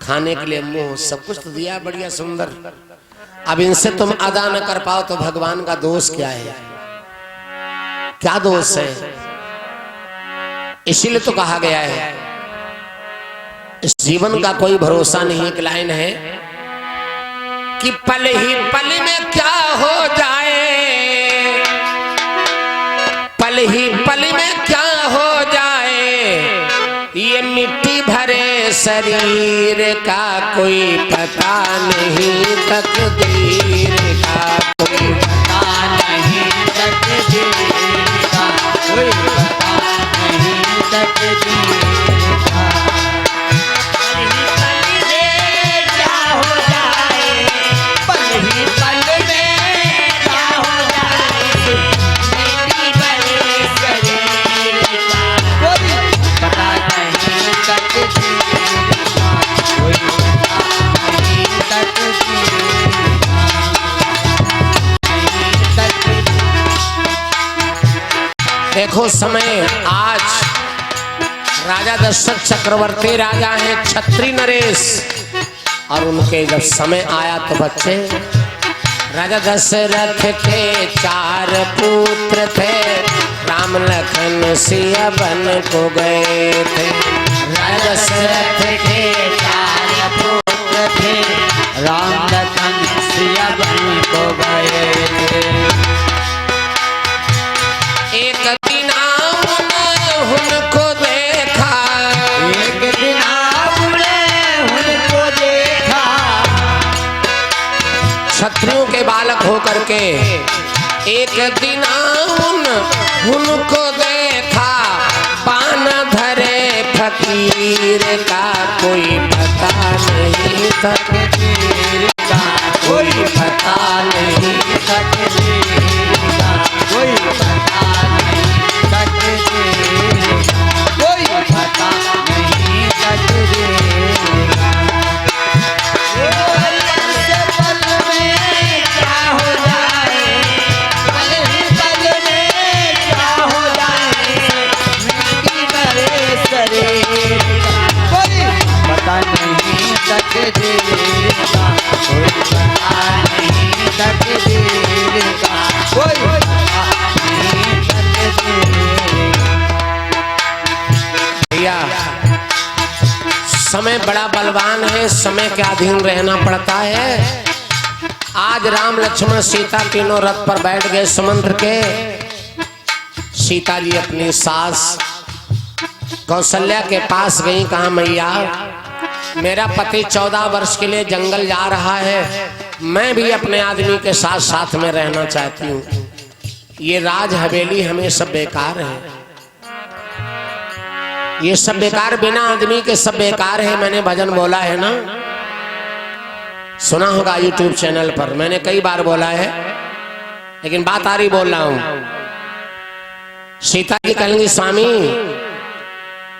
खाने के लिए मुंह, सब कुछ तो दिया बढ़िया सुंदर। अब इनसे तुम अदा न कर पाओ तो भगवान का दोष क्या है? क्या दोष है? इसीलिए तो कहा गया है इस जीवन का कोई भरोसा नहीं। एक लाइन है कि पल ही पल में क्या हो जाए, पल ही पल में क्या हो जाए, ये मिट्टी भरे शरीर का कोई पता नहीं, तकदीर का कोई पता नहीं, तकदीर का कोई पता नहीं, तकदीर का। पल ही पल में क्या हो जाए, पल ही पल में क्या हो जाए, मिट्टी भरे शरीर का कोई पता नहीं, तकदीर का कोई पता नहीं, तकदीर का देखो समय आज राजा दशरथ चक्रवर्ती राजा हैं, क्षत्रिय नरेश, और उनके जब समय आया तो बच्चे, राजा दशरथ के 4 पुत्र थे, राम लखन सिया बन को गए थे। राजा दशरथ के 4 पुत्र थे, राम लखन सिया बन को गए थे। एक दिन उनको देखा, एक दिन उनको देखा, क्षत्रियों के बालक होकर के एक दिन उनको देखा, पान धरे फकीर का कोई पता नहीं, तकदीर का कोई पता नहीं, तकदीर का कोई पता नहीं, तकदीर का कोई पता नहीं, तकदीर का। पल में क्या हो जाए, पल ही पल में क्या हो जाए, मिट्टी भरे शरीर तकदीर का, कोई पता नहीं तकदीर का, कोई पता नहीं तकदीर का। भैया समय बड़ा बलवान है, समय के अधीन रहना पड़ता है। आज राम लक्ष्मण सीता तीनों रथ पर बैठ गए समुद्र के। सीता जी अपनी सास कौशल्या के पास गई, कहा मैया मेरा पति 14 वर्ष के लिए जंगल जा रहा है, मैं भी अपने आदमी के साथ साथ में रहना चाहती हूँ। ये राज हवेली हमें सब बेकार है, ये सब बेकार, बिना आदमी के सब बेकार है। मैंने भजन बोला है ना, सुना होगा YouTube चैनल पर, मैंने कई बार बोला है, लेकिन बात आ रही बोल रहा हूं। सीता जी कहेंगी स्वामी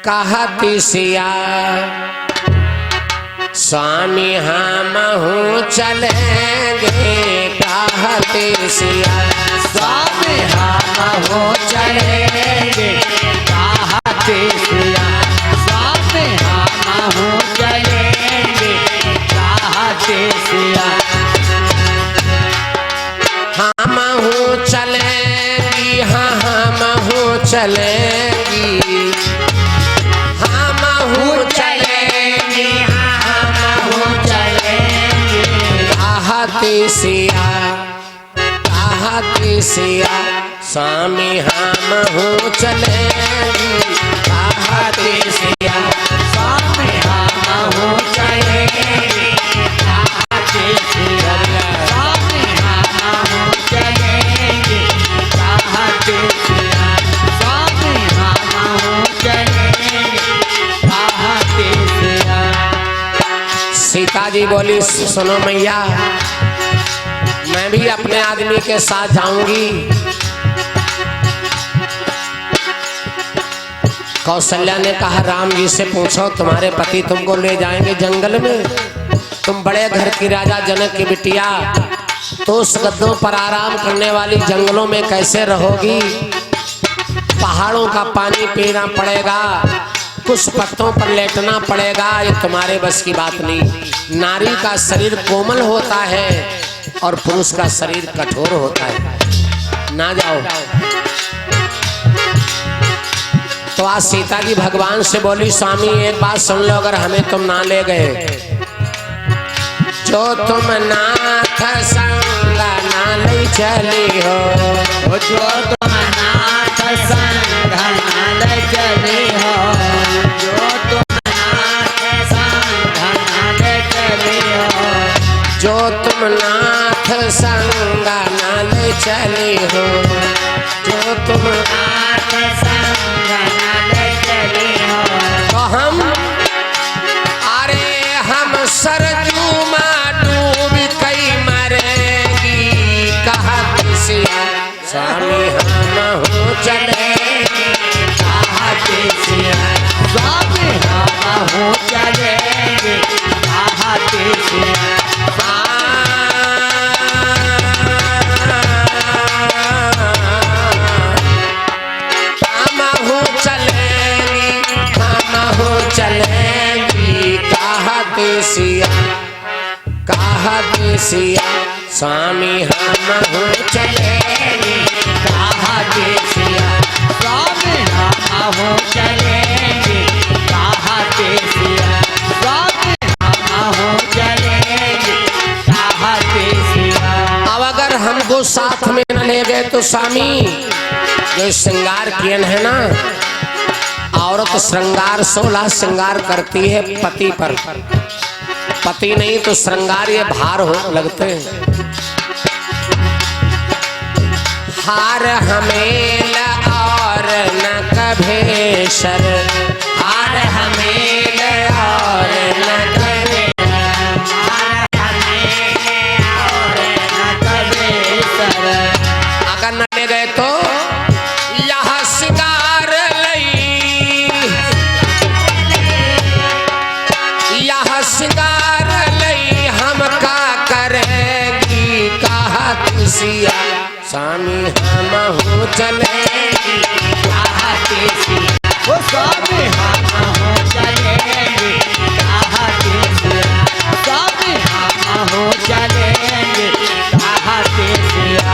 कहती सिया स्वामी हम हूँ चलेंगे, कहती सिया स्वामी हम हो चलेंगे, कहते सिया स्वामी हम हो चलेंगे, कहते सिया हम हूँ चलेंगी, हाँ हम हूँ चलेंगी, हम हूँ चलेंगी, हम हूँ चलेंगी, कहती सिया कहती सिया स्वामी हम हूँ चलेंगी, कहती सिया स्वामी हम हो चलेंगे, कहते सिया स्वामी हम हो चलेंगे, कहते सिया स्वामी हम हो चलेंगे, कहते सिया। सीता जी बोली सुनो मैया मैं भी अपने आदमी के साथ जाऊंगी। कौशल्या ने कहा राम जी से पूछो तुम्हारे पति तुमको ले जाएंगे जंगल में, तुम बड़े घर की राजा जनक की बिटिया, तो उस गद्दों पर आराम करने वाली जंगलों में कैसे रहोगी? पहाड़ों का पानी पीना पड़ेगा, कुछ पत्तों पर लेटना पड़ेगा, ये तुम्हारे बस की बात नहीं। नारी का शरीर कोमल होता है और पुरुष का शरीर कठोर होता है, ना जाओ। तो आज सीता जी भगवान से बोली स्वामी एक बात सुन लो, अगर हमें तुम ना ले गए, जो तुम नाथ संग ना ले चली हो, जो तुम नाथ संग ना ले चली हो, जो तुम नाथ संग ना ले चली हो, जो तुम नाथ संग ना ले चली हो, जो तुम नाथ संग ना ले चली हो, तो हम अरे हम सरजू में डूब कई मरेगी, कहती सिया स्वामी हम हो चलेंगे, कहते सिया स्वामी हम हो चलेंगे, कहते सिया हम हो चलेंगी, हम हो चलेंगी, कहती सिया कहती सिया स्वामी हम हो चलेंगी, कहते सिया स्वामी हम हो चलेंगे, कहते सिया स्वामी हम हो चलेंगे, कहते सिया। अब अगर हमको साथ में न ले गए तो स्वामी जो श्रृंगार कियन है ना, औरत श्रृंगार 16 श्रृंगार करती है पति पर, पति नहीं तो श्रृंगार ये भार हो लगते हैं। हार हमेल और न कभेशर, हार हमेल और न कभेशर, हार हमें और न कभी सर, अगर न ले गए तो यह सिंगार लई, यह सिंगार लई हम का करेगी, कहती सिया स्वामी हम हो चलेंगी, कहते सिया वो स्वामी हम हो चलेंगे, कहते सिया स्वामी हम हो चलेंगे कहते सिया।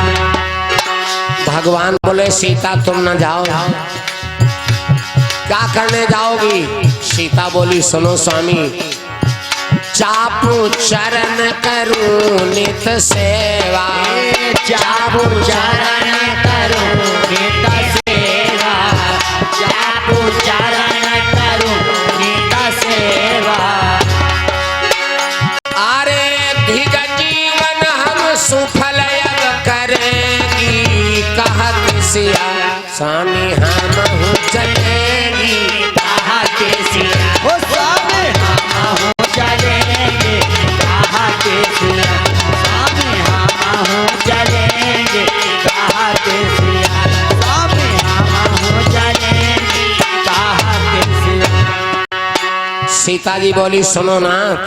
भगवान बोले सीता तुम न जाओ, क्या करने जाओगी? सीता बोली सुनो स्वामी, चापू चरण करूं नित सेवा, चापू चरण करूं नित सेवा, चापू चरण करूं नित सेवा। अरे धिग जीवन हम सुफल अब करेंगी कहत सिया, स्वामी हम हूँ चलेंगी कहते सिया। ओ स्वामी हम हो चलेंगे कहते सिया, स्वामी हम हो चलेंगे कहते सिया, स्वामी हम हो चलेंगे कहते सिया। सीता जी बोली सुनो नाथ,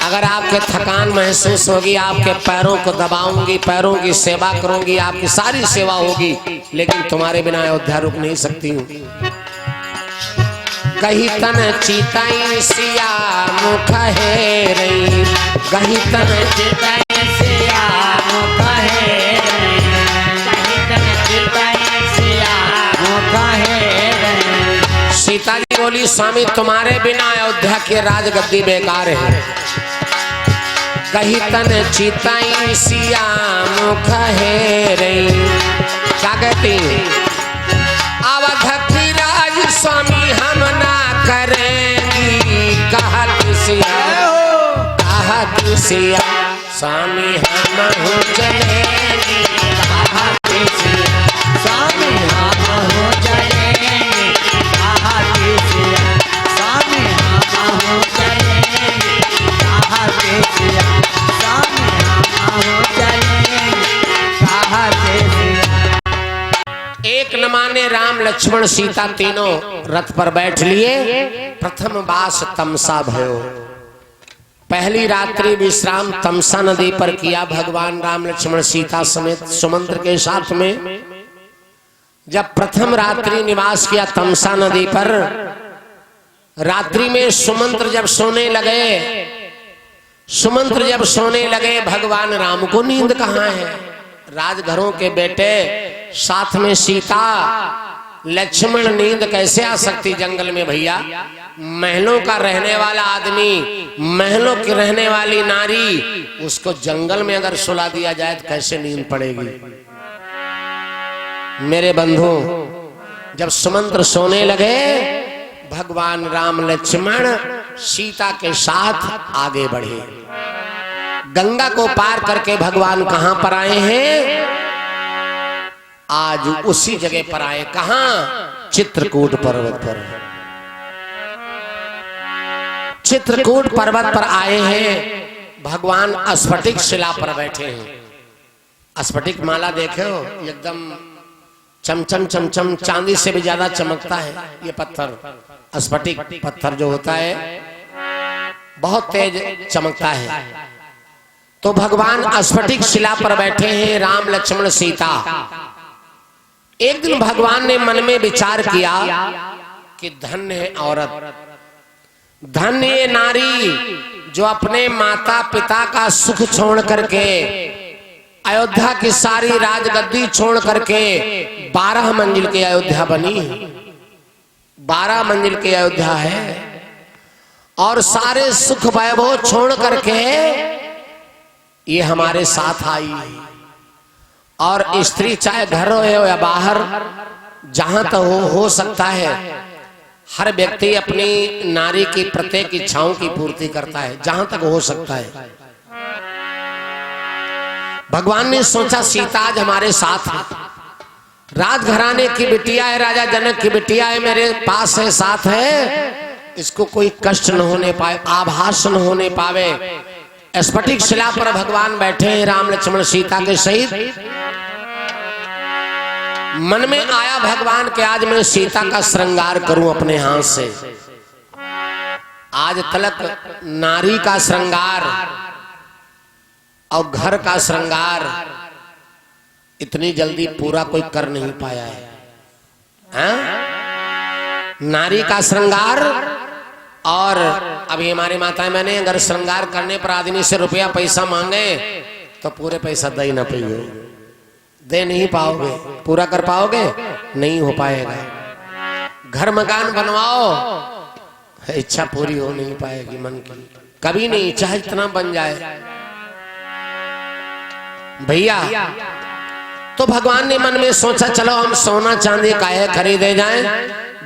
अगर आपके थकान महसूस होगी, आपके पैरों को दबाऊंगी, पैरों की सेवा करूंगी, आपकी सारी सेवा होगी, लेकिन तुम्हारे बिना अयोध्या रुक नहीं सकती हूँ। कही तन चीताई सिया मुख है रही, कही तन चिताई सिया मुख है रही, कही तन चिताई सिया मुख है रही। सीता जी बोली स्वामी तुम्हारे बिना अयोध्या की राजगद्दी बेकार है। कही तन चिताई सिया मुख है रही, क्या कहती? अवध की राज स्वामी हम ना करेंगी कहत सिया, कहत सिया, स्वामी हम हो चलेंगी कहत सिया, स्वामी हम हो चलेंगे कहते सिया, स्वामी हम हो चलेंगे कहते सिया, स्वामी हम हो चलेंगे कहते सिया। एक न माने राम लक्ष्मण सीता तीनों रथ पर बैठ लिए। प्रथम बास तमसा भयो, पहली रात्रि विश्राम तमसा नदी पर किया भगवान राम लक्ष्मण सीता समेत सुमंत्र के साथ में। जब प्रथम रात्रि निवास किया तमसा नदी पर, रात्रि में सुमंत्र जब सोने लगे, सुमंत्र जब सोने लगे, भगवान राम को नींद कहाँ है? राजघरों के बेटे साथ में सीता लक्ष्मण, नींद कैसे आ सकती जंगल में भैया? महलों का रहने वाला आदमी, महलों की रहने वाली नारी, उसको जंगल में अगर सुला दिया जाए तो कैसे नींद पड़ेगी? मेरे बंधु, जब सुमंत्र सोने लगे, भगवान राम लक्ष्मण सीता के साथ आगे बढ़े। गंगा को पार करके भगवान कहां पर आए हैं? आज उसी जगह पर आए। कहां? चित्रकूट पर्वत पर। चित्रकूट पर्वत पर आए हैं। भगवान स्फटिक शिला पर बैठे हैं। स्फटिक माला देखे हो, एकदम चमचम चमचम, चांदी से भी ज्यादा चमकता है ये पत्थर। स्फटिक पत्थर जो होता है बहुत तेज चमकता है। तो भगवान स्फटिक शिला पर बैठे हैं, राम लक्ष्मण सीता। एक दिन भगवान ने मन में विचार किया कि धन्य है औरत, धन्य ये नारी जो अपने माता पिता का सुख छोड़ करके, अयोध्या की सारी राजगद्दी छोड़ करके 12 मंजिल की अयोध्या बनी। 12 मंजिल की अयोध्या है और सारे सुख वैभव छोड़ करके ये हमारे साथ आई। और स्त्री चाहे घर हो या बाहर, जहां तक हो सकता है, हर व्यक्ति अपनी नारी की प्रत्येक इच्छाओं की पूर्ति करता है जहां तक हो सकता है। भगवान ने सोचा सीता आज हमारे साथ है, राजघराने की बिटिया है, राजा जनक की बिटिया है, मेरे पास है, साथ है, इसको कोई कष्ट न होने पाए, आभास न होने पावे। स्फटिक शिला पर भगवान बैठे हैं राम लक्ष्मण सीता के सहित। मन में आया भगवान के आज मैं सीता का श्रृंगार करूं अपने हाथ से। आज तलक नारी का श्रृंगार और घर का श्रृंगार इतनी जल्दी पूरा कोई कर नहीं पाया है। नारी का श्रृंगार और अभी हमारी माताएं मैंने अगर श्रृंगार करने पर आदमी से रुपया पैसा मांगे तो पूरे पैसा दे ना पाइए, दे नहीं पाओगे, पूरा कर पाओगे नहीं हो पाएगा। घर मकान बनवाओ, इच्छा पूरी हो नहीं पाएगी मन की, कभी नहीं, चाहे इतना बन जाए भैया। तो भगवान ने मन में सोचा चलो हम सोना चांदी काहे खरीदे जाएं,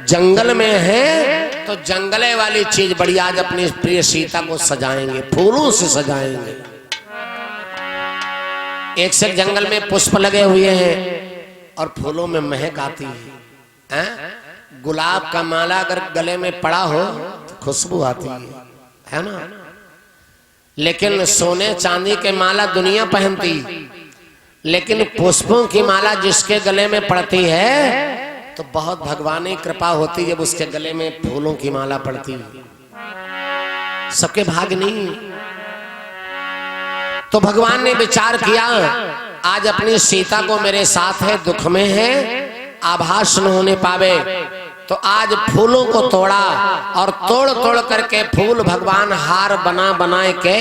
जंगल में है तो जंगले वाली चीज बढ़िया, आज अपनी प्रिय सीता को सजाएंगे, फूलों से सजाएंगे। एक से जंगल में पुष्प लगे हुए हैं और फूलों में महक आती है। गुलाब का माला अगर गले में पड़ा हो तो खुशबू आती है ना। लेकिन सोने चांदी के माला दुनिया पहनती, लेकिन पुष्पों की माला जिसके गले में पड़ती है तो बहुत भगवानी कृपा होती जब उसके गले में फूलों की माला पड़ती। सबके भाग नहीं। तो भगवान ने विचार किया आज अपनी सीता को मेरे साथ है, दुख में है, आभास न होने पावे, तो आज फूलों को तोड़ा और तोड़ तोड़ करके फूल भगवान हार बना बनाए के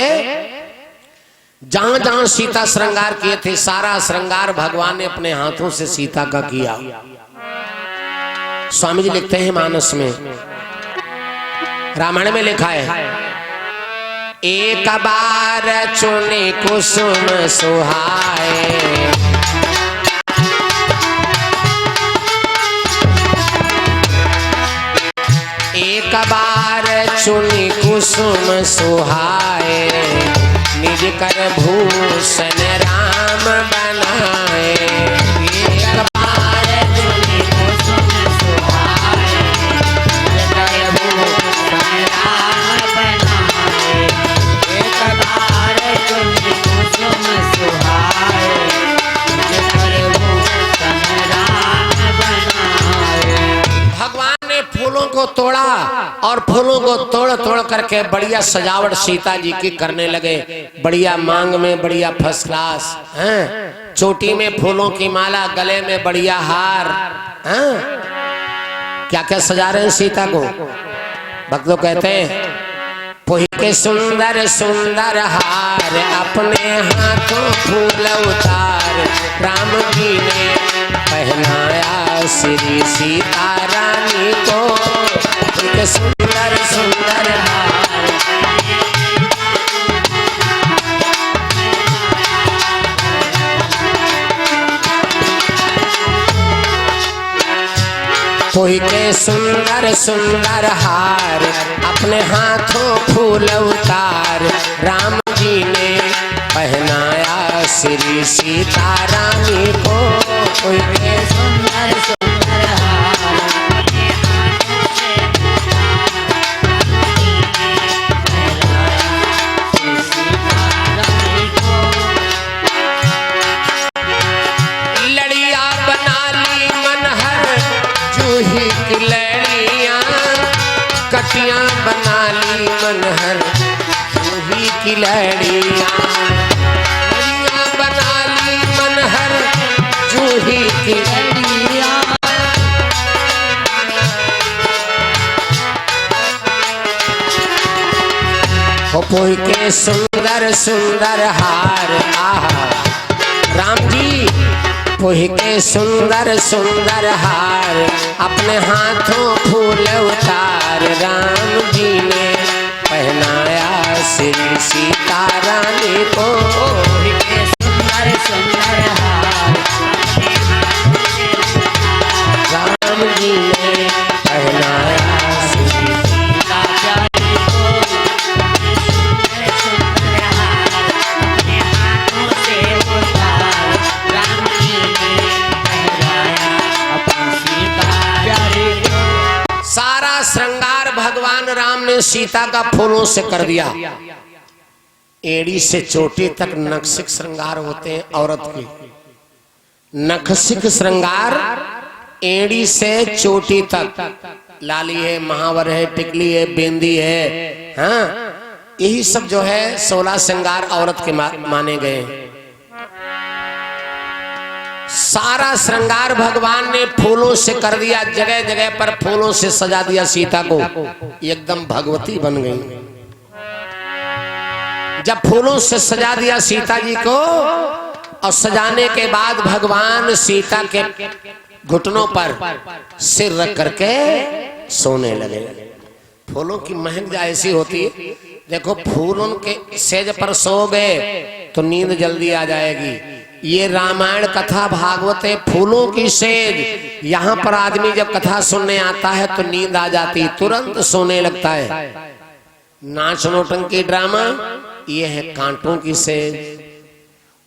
जहां जहां सीता श्रृंगार किए थे सारा श्रृंगार भगवान ने अपने हाथों से सीता का किया। स्वामी जी लिखते हैं मानस में, रामायण में लिखा है, एक बार चुने कुसुम सुहाए, एक बार चुनी कुसुम सुहाए, निज कर भूषण राम बनाए। एक बार चुनी कुसुम सुहाए, निज कर भूषण राम बनाए। एक बार चुनी कुसुम सुहाए, निज कर भूषण राम बनाए। भगवान ने फूलों को तोड़ा और फूलों को तोड़ तोड़ करके बढ़िया सजावट सीता जी की करने लगे। बढ़िया मांग में बढ़िया फर्स्ट क्लास, चोटी में फूलों की माला, गले में बढ़िया हार, क्या क्या सजा रहे हैं सीता को। भक्त लोग कहते हैं पोही के सुंदर सुंदर हार, अपने हाथों फूल उतार, राम जी ने पहनाया श्री सीता रानी को। पोही के सुंदर सुंदर हार, पोही के सुंदर सुंदर हार, अपने हाथों फूल उतार, राम जी ने पहनाया श्री सीता रानी को। पोही के सुंदर सुंदर हार, अपने हाथों से लड़िया बना ली मनहर जूही की लड़ियां, कटियां बना ली मनहर जूही की लड़ियां, लड़ियां बना ली मनहर जूही की लड़ियां। पोही के सुंदर सुंदर हार, आहा राम जी, पोही के सुंदर सुंदर हार, अपने हाथों फूल उतार, राम जी ने पहनाया श्री सीता रानी को। पोही के सुंदर सुंदर हार, अपने हाथों से राम जी ने पहनाया श्री सीता रानी को। सुंदर सुंदर हार, अपने हाथों से उतार, राम जी ने पहनाया अपनी सीता प्यारी को। सारा श्रृंगार भगवान राम ने सीता का फूलों से कर दिया। एड़ी से चोटी तक नखसिक श्रृंगार होते हैं औरत के। नखसिक श्रृंगार एड़ी से चोटी तक, लाली है, महावर है, टिकली है, बेंदी है, हाँ यही सब जो है 16 श्रृंगार औरत के माने गए। सारा श्रृंगार भगवान ने फूलों से कर दिया, जगह जगह पर फूलों से सजा दिया सीता को, एकदम भगवती बन गई। जब फूलों से सजा दिया सीता जी को और सजाने के बाद भगवान सीता के घुटनों पर सिर रख करके सोने लगे। फूलों की महक ऐसी होती है, देखो फूलों के सेज पर सो गए तो नींद जल्दी आ जाएगी। ये रामायण कथा भागवत है फूलों की सेज, यहाँ पर आदमी जब कथा सुनने आता है तो नींद आ जाती, तुरंत सोने लगता है। नाच नौटंकी ड्रामा ये है कांटों की सेज,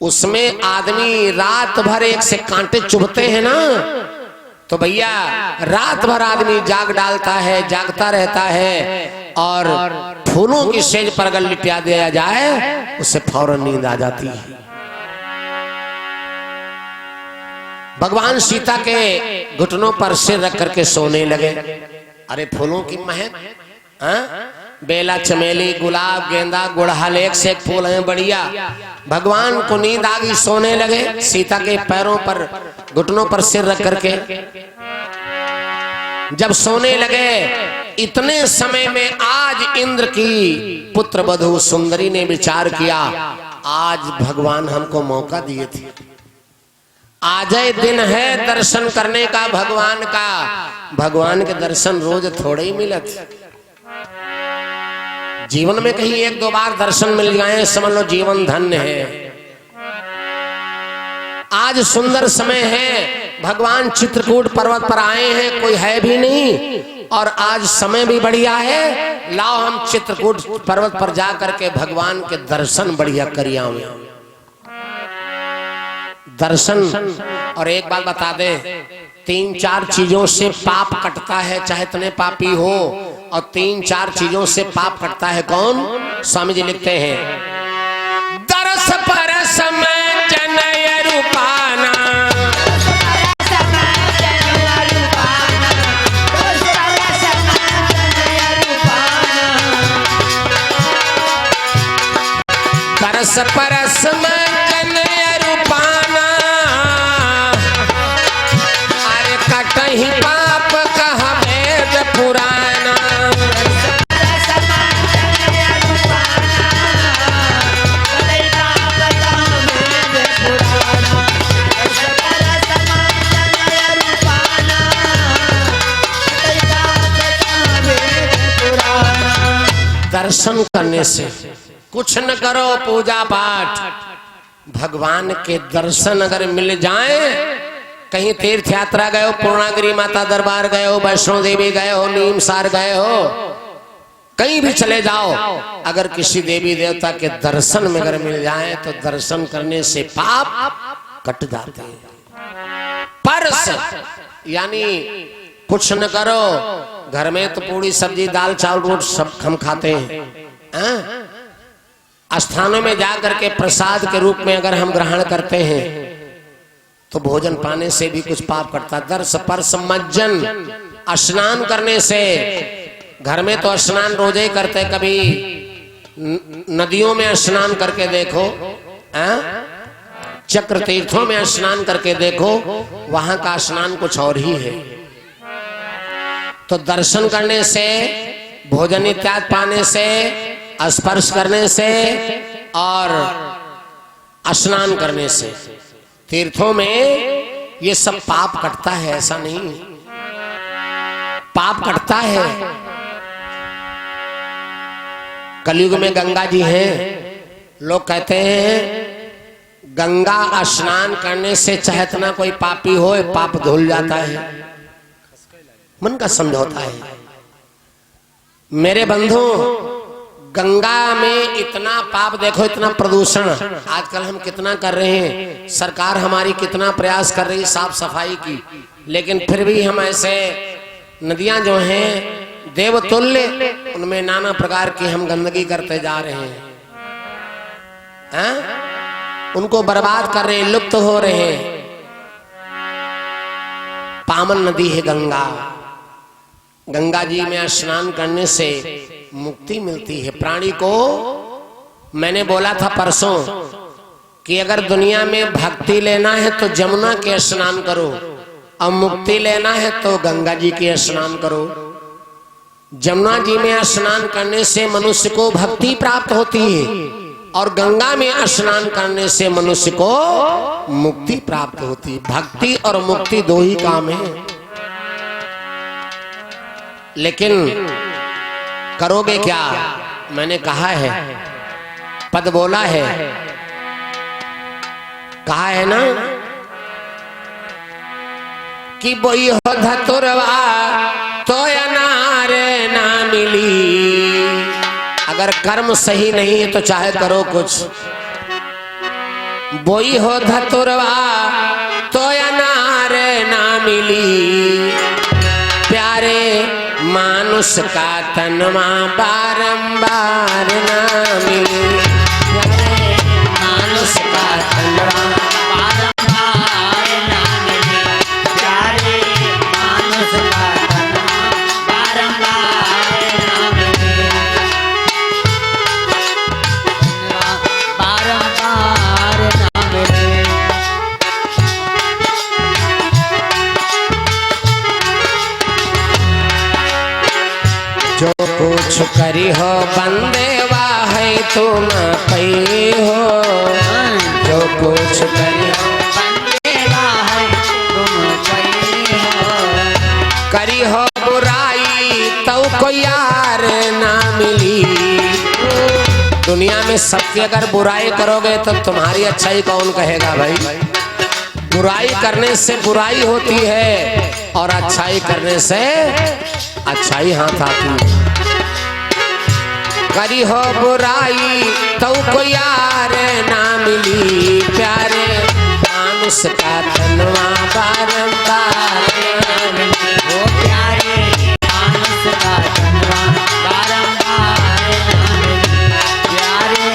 उसमें आदमी रात भर एक से कांटे चुभते हैं ना, तो भैया रात भर आदमी जाग डालता है, जागता रहता है, और फूलों की सेज पर अगर लिटा दिया जाए उससे फौरन नींद आ जाती है। भगवान सीता के घुटनों पर सिर रख करके सोने लगे। अरे फूलों की महक, बेला चमेली गुलाब गेंदा गुड़हल एक से एक फूल हैं बढ़िया। भगवान को नींद आ गई, सोने लगे। सीता के पैरों पर घुटनों पर सिर रख करके जब सोने लगे, इतने समय में आज इंद्र की पुत्र वधू सुंदरी ने विचार किया, आज भगवान हमको मौका दिए थे, आज ही दिन है दर्शन करने का भगवान का। भगवान के दर्शन रोज थोड़े ही मिलत, जीवन में कहीं एक दो बार दर्शन मिल जाए समझ लो जीवन धन्य है। आज सुंदर समय है, भगवान चित्रकूट पर्वत पर आए हैं, कोई है भी नहीं, और आज समय भी बढ़िया है। लाओ हम चित्रकूट पर्वत पर जा करके भगवान के दर्शन बढ़िया करिए दर्शन। और एक बात बता दे, 3-4 चीजों से पाप कटता है, चाहे इतने पापी हो, और 3-4 चीजों से पाप कटता है। कौन? स्वामी जी लिखते हैं, दरस परस में जनय रूपाना, दरस परस में जनय रूपाना, अरे कटहि पाप कहा वेद पुराना। दर्शन करने से कुछ न करो पूजा पाठ, भगवान के दर्शन अगर मिल जाए, कहीं तीर्थ यात्रा गए हो, पूर्णागिरी माता दरबार गए हो, वैष्णो देवी गए हो, नीमसार गए हो, कहीं भी चले जाओ, अगर किसी देवी देवता के दर्शन में अगर मिल जाए तो दर्शन करने से पाप कट जाते हैं। परस यानी कुछ न करो, घर में तो पूरी सब्जी दाल चावल रोट सब हम खाते हैं, स्थानों में जाकर के प्रसाद के रूप में अगर हम ग्रहण करते हैं तो भोजन पाने से भी कुछ पाप कटता। दर्श परस मज्जन, स्नान करने से, घर में तो स्नान रोजे ही करते, कभी नदियों में स्नान करके देखो, चक्र तीर्थों में स्नान करके देखो, वहां का स्नान कुछ और ही है। तो दर्शन करने से, भोजन इत्यादि पाने से, स्पर्श करने से और स्नान करने से, तीर्थों में ये सब पाप कटता है, ऐसा नहीं, पाप कटता है। कलयुग में गंगा जी हैं, लोग कहते हैं गंगा स्नान करने से चाहे इतना कोई पापी हो पाप धुल जाता है, मन का समझौता है। मेरे बंधु, गंगा में इतना पाप, देखो इतना प्रदूषण आजकल हम कितना कर रहे हैं, सरकार हमारी कितना प्रयास कर रही है साफ सफाई की, लेकिन फिर भी हम ऐसे नदियां जो हैं देवतुल्य, उनमें नाना प्रकार की हम गंदगी करते जा रहे हैं, उनको बर्बाद कर रहे हैं, लुप्त हो रहे हैं। पावन नदी है गंगा, गंगा जी में स्नान करने से मुक्ति मिलती है प्राणी को। मैंने बोला था परसों कि अगर दुनिया में भक्ति लेना है तो जमुना के स्नान करो, और मुक्ति लेना है तो गंगा जी के स्नान करो। जमुना जी में स्नान करने से मनुष्य को भक्ति प्राप्त होती है, और गंगा में स्नान करने से मनुष्य को मुक्ति प्राप्त होती है। भक्ति और मुक्ति दो ही काम है। लेकिन करोगे क्या? मैंने कहा है, पद बोला है, कहा है ना कि बोई हो धतुरवा तो अनार ना मिली। अगर कर्म सही नहीं है तो चाहे करो कुछ। बोई हो धतुरवा तो अनार ना मिली, प्यारे मानुष का तनवा बारंबार ना मिली। प्यारे मानुष का तनवा बारंबार ना मिले, प्यारे मानुष का तनवा बारंबार ना मिले, बारंबार ना मिले। जो कुछ करी हो बंदे वाहे तुम पई हो, जो कुछ करी हो बंदे वाहे तुम पई हो, करी हो बुराई तो कोई यार ना मिली। दुनिया में सबकी अगर बुराई करोगे तो तुम्हारी अच्छाई कौन कहेगा भाई? बुराई करने से बुराई होती है, और अच्छाई करने से अच्छाई हाथ आती है। करी हो बुराई तो कोई यार ना मिली, प्यारे मानुष का तनवा बारंबार ना मिली। ओ प्यारे मानुष का तनवा बारंबार ना मिले, प्यारे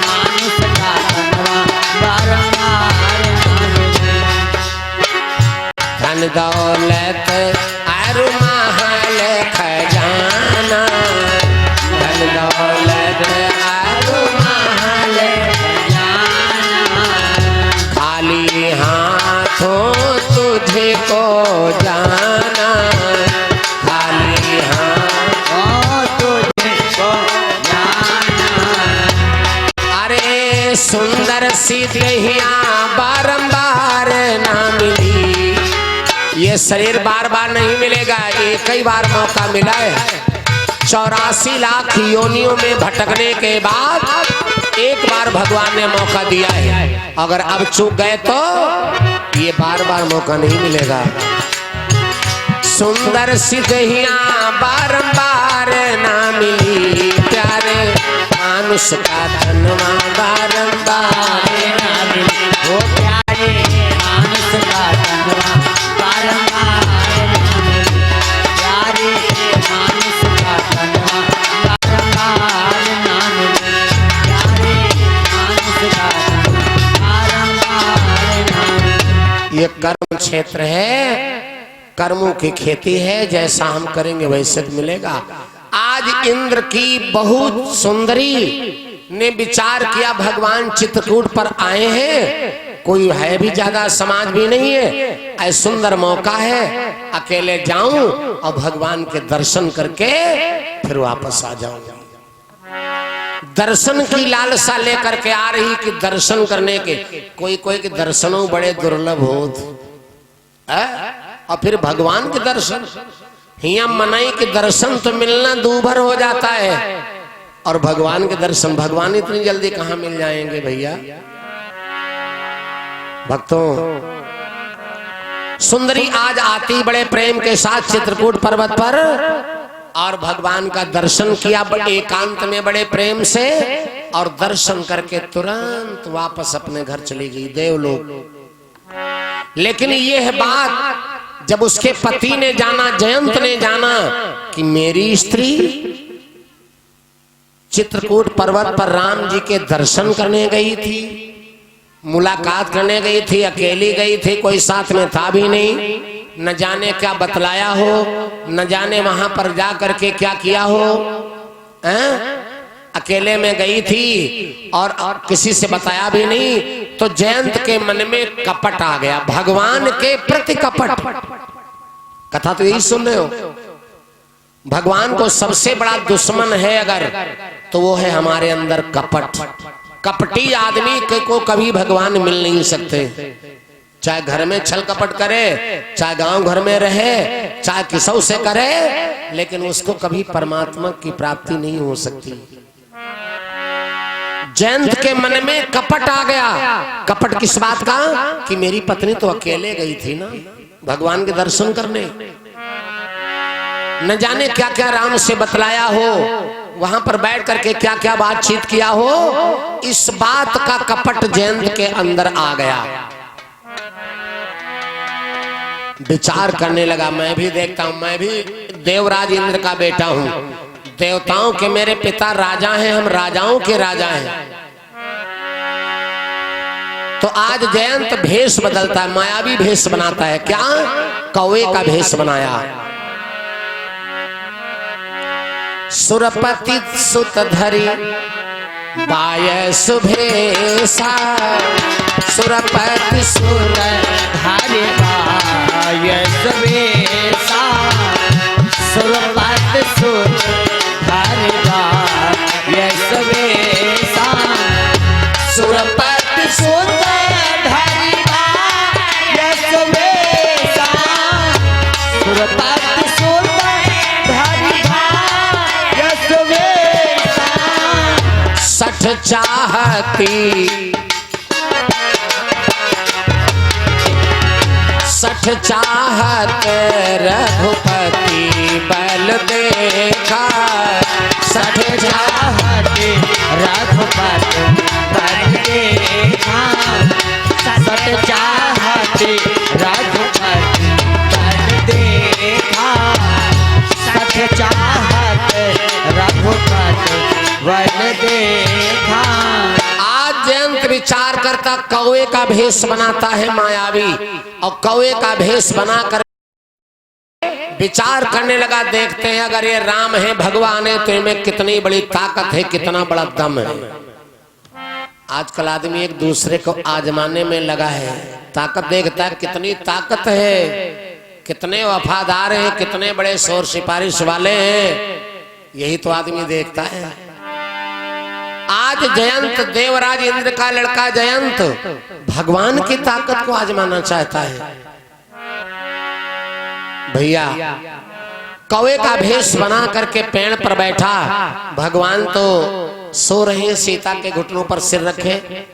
मानुष का तनवा बारंबार ना मिले। धन दौलत और महल खजाना, धन दौलत और महल जाना, खाली हाथों तुझे को जाना, खाली हाथ। ओ तुझको जाना, अरे सुंदर सी देहियां बारंबार ना मिली। ये शरीर बार बार नहीं मिलेगा, एक ही बार मौका मिला है। 84 लाख योनियों में भटकने के बाद एक बार भगवान ने मौका दिया है। अगर अब चूक गए तो ये बार बार मौका नहीं मिलेगा। सुंदर सी देहियां बारंबार ना मिली, प्यारे मानुष का तनवा बारंबार ना मिली। ओ प्यारे मानुष का तनवा बारंबार ना मिले, प्यारे मानुष का तनवा बारंबार ना मिले, प्यारे मानुष का तनवा बारंबार ना मिले। ये कर्म क्षेत्र है, कर्मों की खेती है। जैसा हम करेंगे वैसे मिलेगा। आज इंद्र की बहुत सुंदरी ने विचार किया, भगवान चित्रकूट पर आए हैं, कोई है भी ज्यादा समाज भी नहीं है, ऐसा सुंदर मौका है, अकेले जाऊं और भगवान के दर्शन करके फिर वापस आ जाऊं। दर्शन की लालसा लेकर के आ रही कि दर्शन करने के, कोई कोई के दर्शनों बड़े दुर्लभ होते, और फिर भगवान के दर्शन हिया मनाई के दर्शन तो मिलना दूभर हो जाता है, और भगवान के दर्शन, भगवान इतनी जल्दी कहां मिल जाएंगे भैया। भक्तों, सुंदरी आज आती बड़े प्रेम के साथ चित्रकूट पर्वत पर, और भगवान का दर्शन किया एकांत में बड़े प्रेम से, और दर्शन करके तुरंत वापस अपने घर चली गई देवलोक। लेकिन यह बात जब उसके पति ने जाना, जयंत ने जाना कि मेरी स्त्री चित्रकूट पर्वत पर राम जी के दर्शन करने गई थी, मुलाकात करने गई थी, अकेली गई थी, कोई साथ में था भी नहीं, न जाने क्या बतलाया हो, न जाने वहां पर जा करके क्या किया हो, अकेले में गई थी और किसी से बताया भी नहीं, तो जयंत के मन में कपट आ गया, भगवान के प्रति कपट। कथा तो यही सुन रहे हो। भगवान को सबसे बड़ा दुश्मन है अगर, तो वो है हमारे अंदर कपट। कपटी आदमी को कभी भगवान मिल नहीं सकते। चाहे घर में छल कपट करे, चाहे गांव घर में रहे, चाहे किसों से करे, लेकिन उसको कभी परमात्मा की प्राप्ति नहीं हो सकती। जयंत के मन में कपट आ गया। कपट किस बात का? कि मेरी पत्नी तो अकेले गई थी ना भगवान के दर्शन करने, न जाने क्या क्या राम से बतलाया हो, वहां पर बैठ करके क्या क्या बातचीत किया हो, इस बात का कपट जयंत के अंदर आ गया। विचार करने लगा, मैं भी देखता हूं, मैं भी देवराज इंद्र का बेटा हूं, देवताओं के मेरे पिता राजा हैं, हम राजाओं के राजा हैं। तो आज जयंत भेष बदलता है, मायावी भेष बनाता है। क्या? कौवे का भेष बनाया। सुरपति सुत धरी बाय सुभेसा, सुरपति सुत धरी बाय सुभेसा, सुरपति सुत धरी बाय सुभेसा, सुरपति सुत धरी बाय सुभेसा, सुरपति सुत धरी बाय सुभेसा, सठ चाहती, सठ चाहत रघुपति बल देखा, सठ चाहते रघुपति बल देखा, सठ चाहते रघुपति बल देखा, सठ चाहते रघुपति बल देखा। आज जयंत विचार करता, कौवे का भेष बनाता है मायावी, और कौवे का भेष बनाकर विचार करने लगा, देखते हैं अगर ये राम है, भगवान है, तो इनमें कितनी बड़ी ताकत है, कितना बड़ा दम है। आजकल आदमी एक दूसरे को आजमाने में लगा है, ताकत देखता है, कितनी ताकत है, कितने वफादार हैं, कितने बड़े शोर सिपारिश वाले हैं, यही तो आदमी देखता है। आज जयंत, देवराज इंद्र का लड़का जयंत, भगवान की ताकत को आजमाना चाहता है। भैया, कौवे का भेष बना करके पेड़ पर बैठा, भगवान तो सो रहे हैं, सीता के घुटनों पर सिर रखे।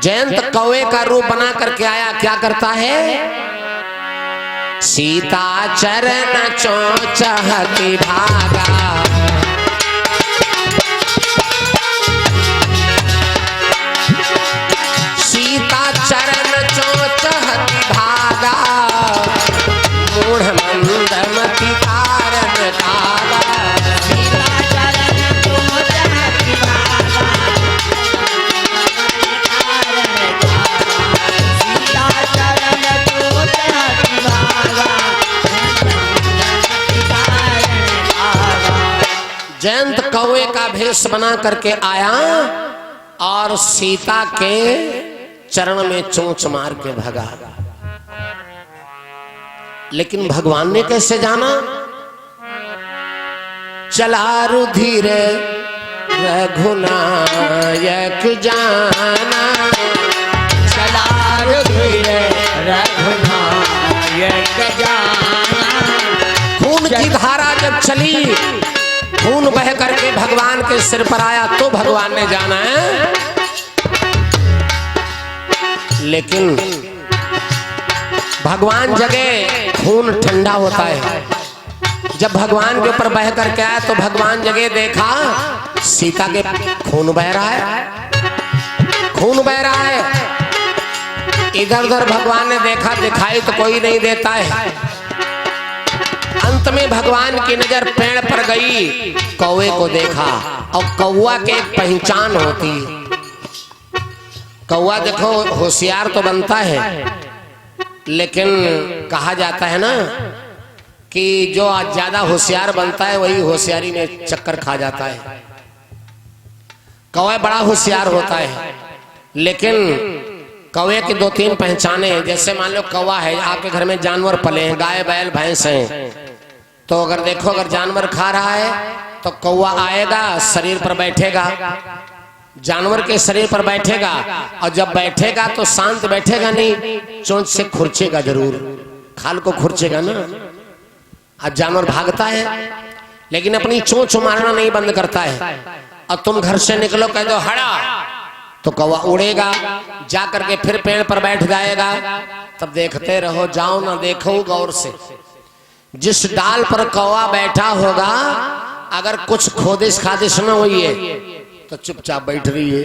जयंत कौवे का रूप बना करके आया, क्या करता है? सीता चरण चोचहति भागा, चरण चोचहति भागा, मूढ़ मंदमति कारण कागा, सीता चरण चोचहति भागा, सीता चरण चोचहति भागा, जयंत कौवे का भेष बना करके आया और सीता के चरण में चोंच मार के भगा। लेकिन भगवान ने कैसे जाना? चला रुधिर रघुनायक जाना, चला रुधिर रघुनायक जाना। खून की धारा जब चली, खून बह करके भगवान के सिर पर आया, तो भगवान ने जाना है। लेकिन भगवान जगह खून ठंडा होता है। जब भगवान के ऊपर बह करके आया तो भगवान जगह देखा सीता के खून बह रहा है, खून बह रहा है। इधर उधर भगवान ने देखा, दिखाई तो कोई नहीं देता है। अंत में भगवान की नजर पेड़ पर गई, कौवे को देखा, और कौवा के एक पहचान होती है। कौवा देखो होशियार तो बनता है, लेकिन कहा जाता है ना कि जो ज्यादा होशियार बनता है वही होशियारी में चक्कर खा जाता है। कौवा बड़ा होशियार होता है, लेकिन कौवे की दो तीन पहचाने हैं। जैसे मान लो कौवा है, आपके घर में जानवर पले हैं, गाय बैल भैंस हैं, तो अगर देखो अगर जानवर खा रहा है तो कौवा आएगा, शरीर पर बैठेगा, जानवर के शरीर पर बैठेगा, और जब बैठेगा तो शांत बैठेगा नहीं, चोंच से खुरचेगा जरूर, खाल को खुरचेगा ना। अब जानवर भागता है लेकिन अपनी चोंच मारना नहीं बंद करता है। और तुम घर से निकलो, कह दो हड़ा, तो कौवा उड़ेगा, जा करके फिर पेड़ पर बैठ जाएगा। तब देखते रहो, जाओ ना देखो गौर से। जिस डाल पर कौवा बैठा होगा, अगर कुछ खोदिश खादिश न हुई है तो चुपचाप बैठ रही है,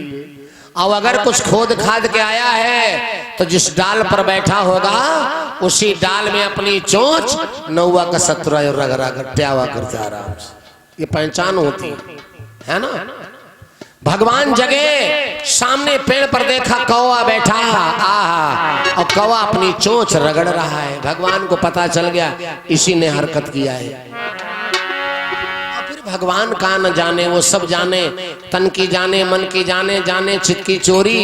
और अगर कुछ खोद खाद के आया है तो जिस डाल पर बैठा होगा उसी डाल में अपनी चोंच नौवा का सतुरा रगड़ा कर ट्यावा करता आराम से। ये पहचान होती है ना। भगवान जगे, सामने पेड़ पर देखा कौवा बैठा, आहा, और कौवा अपनी चोंच रगड़ रहा है। भगवान को पता चल गया इसी ने हरकत किया है। और फिर भगवान का न जाने, वो सब जाने, तन की जाने, मन की जाने, जाने चित की चोरी।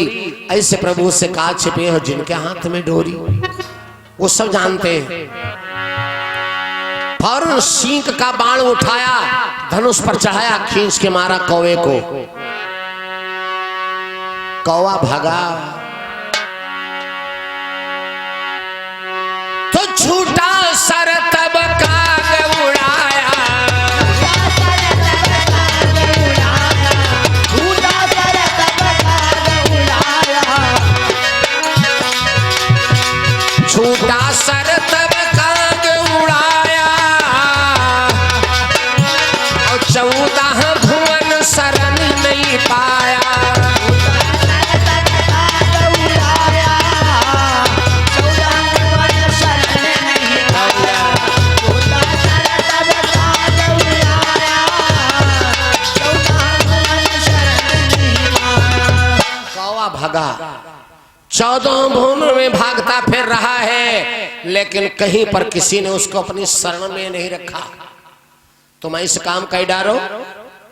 ऐसे प्रभु से कहा छिपे हो जिनके हाथ में डोरी, वो सब जानते हैं। फौरन सींग का बाण उठाया, धनुष पर चढ़ाया, खींच के मारा कौवे को। कौवा भागा तो छूटा सर तब काग उड़ाया, छूटा सर तब काग उड़ाया, और 14 भुवन शरण नहीं पाया। भागा 14 भुवन में भागता फिर रहा है, लेकिन कहीं पर किसी ने उसको अपनी शरण में नहीं रखा। तुम इस काम कर डारो,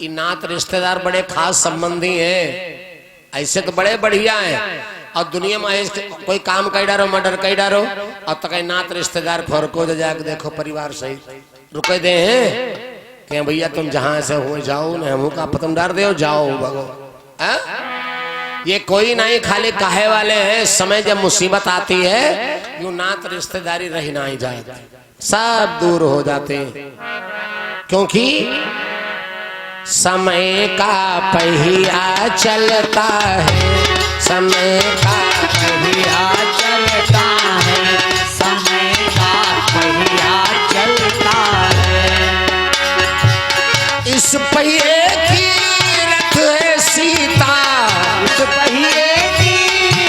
ये नात रिश्तेदार बड़े खास संबंधी हैं, ऐसे तो बड़े बढ़िया हैं, और दुनिया में कोई काम कर डारो, मर्डर कर डारो, और तो कहीं नात रिश्तेदार फरको जाके देखो परिवार सहित रुके दे हैं कि भैया तुम जहां से हो जाओ न, हमू का पतम डार दे जाओ भगो। ये कोई नहीं, खाली काहे वाले हैं, समय जब मुसीबत आती है यूं नात रिश्तेदारी रही नहीं जाती, सब दूर हो जाते हैं। क्योंकि समय का पहिया चलता है, समय का पहिया चलता है, समय का पहिया चलता है। इस पहिए की रथ है सीता, इस पहिए की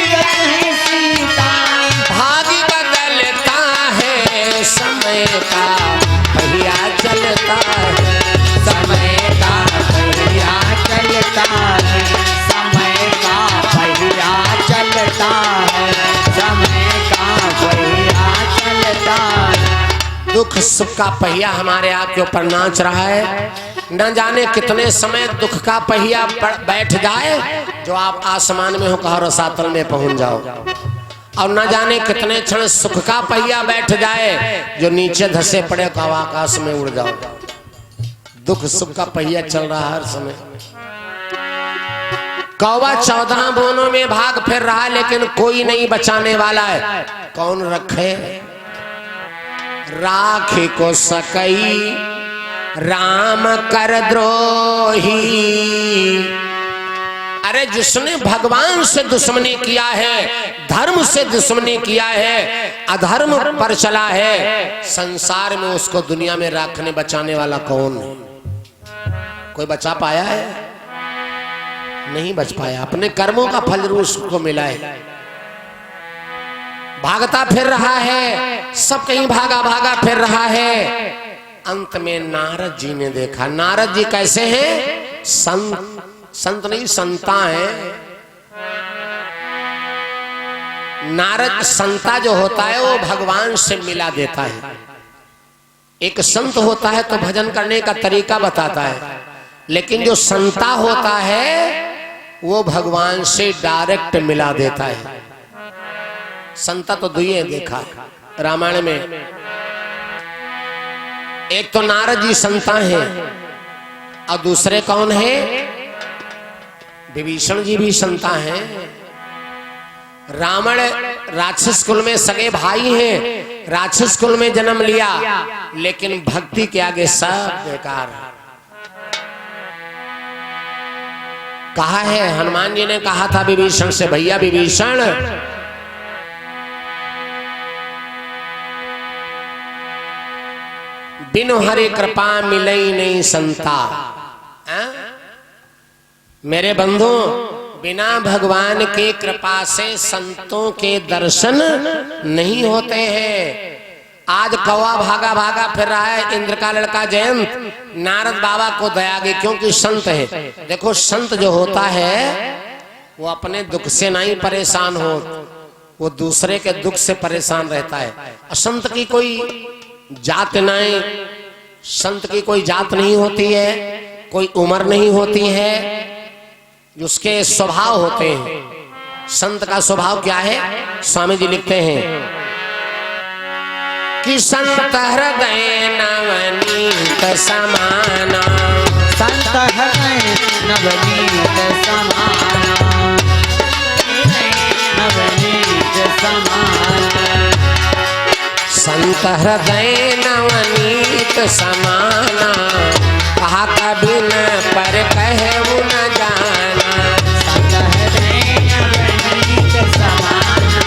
रथ है सीता, भाग्य बदलता है, समय का पहिया चलता है, समय का पहिया चलता है, समय का पहिया चलता है, समय का पहिया चलता है। दुख सुख का पहिया हमारे आपके ऊपर नाच रहा है, न जाने कितने समय दुख का पहिया बैठ जाए जो आप आसमान में हो कहो रसातल में पहुंच जाओ, और न जाने कितने क्षण सुख का पहिया बैठ जाए जो नीचे धसे पड़े कहो आकाश में उड़ जाओ। दुख सुख का पहिया चल रहा है हर समय। कौवा 14 भुवनों में भाग फिर रहा, लेकिन कोई नहीं बचाने वाला है। कौन रखे राखी को सकई राम कर द्रोही। अरे जिसने भगवान से दुश्मनी किया है, धर्म से दुश्मनी किया है, अधर्म पर चला है, संसार में उसको दुनिया में रखने बचाने वाला कौन है? कोई बचा पाया है? नहीं बच पाया। अपने कर्मों का फल उसको मिला है। भागता फिर रहा है, सब कहीं भागा भागा फिर रहा है। अंत में नारद जी ने देखा। नारद जी कैसे हैं? संत नहीं, संता है। नारद संता जो होता है वो भगवान से मिला देता है। एक संत होता है तो भजन करने का तरीका बताता है, लेकिन जो संता होता है वो भगवान से डायरेक्ट मिला देता है। संता तो दुइये देखा रामायण में, एक तो नारद जी संता हैं और दूसरे कौन है? विभीषण जी भी संता हैं। रावण राक्षस कुल में सगे भाई हैं, राक्षस कुल में जन्म लिया, लेकिन भक्ति के आगे सब बेकार। कहा है, हनुमान जी ने कहा था विभीषण से, भैया विभीषण बिनु हरि कृपा मिलई नहीं संता। मेरे बंधु, बिना भगवान की कृपा से संतों के दर्शन नहीं होते हैं। आज कौवा भागा भागा फिर रहा है, इंद्र का लड़का जयंत, नारद बाबा को दया गई क्योंकि संत है। देखो संत जो होता है वो अपने दुख से नहीं परेशान हो, वो दूसरे के दुख से परेशान रहता है। और संत की कोई जात नहीं, संत की कोई जात नहीं होती है, कोई उम्र नहीं होती है, उसके स्वभाव होते हैं। संत का स्वभाव क्या है? स्वामी जी लिखते हैं कि संत हृदय नवनीत समाना, संत हृदय नवनीत समाना, नवनीत समाना, संत हृदय नवनीत समाना, कहा कभी न पर कहे वो न जाना। संत हृदय नवनीत समाना,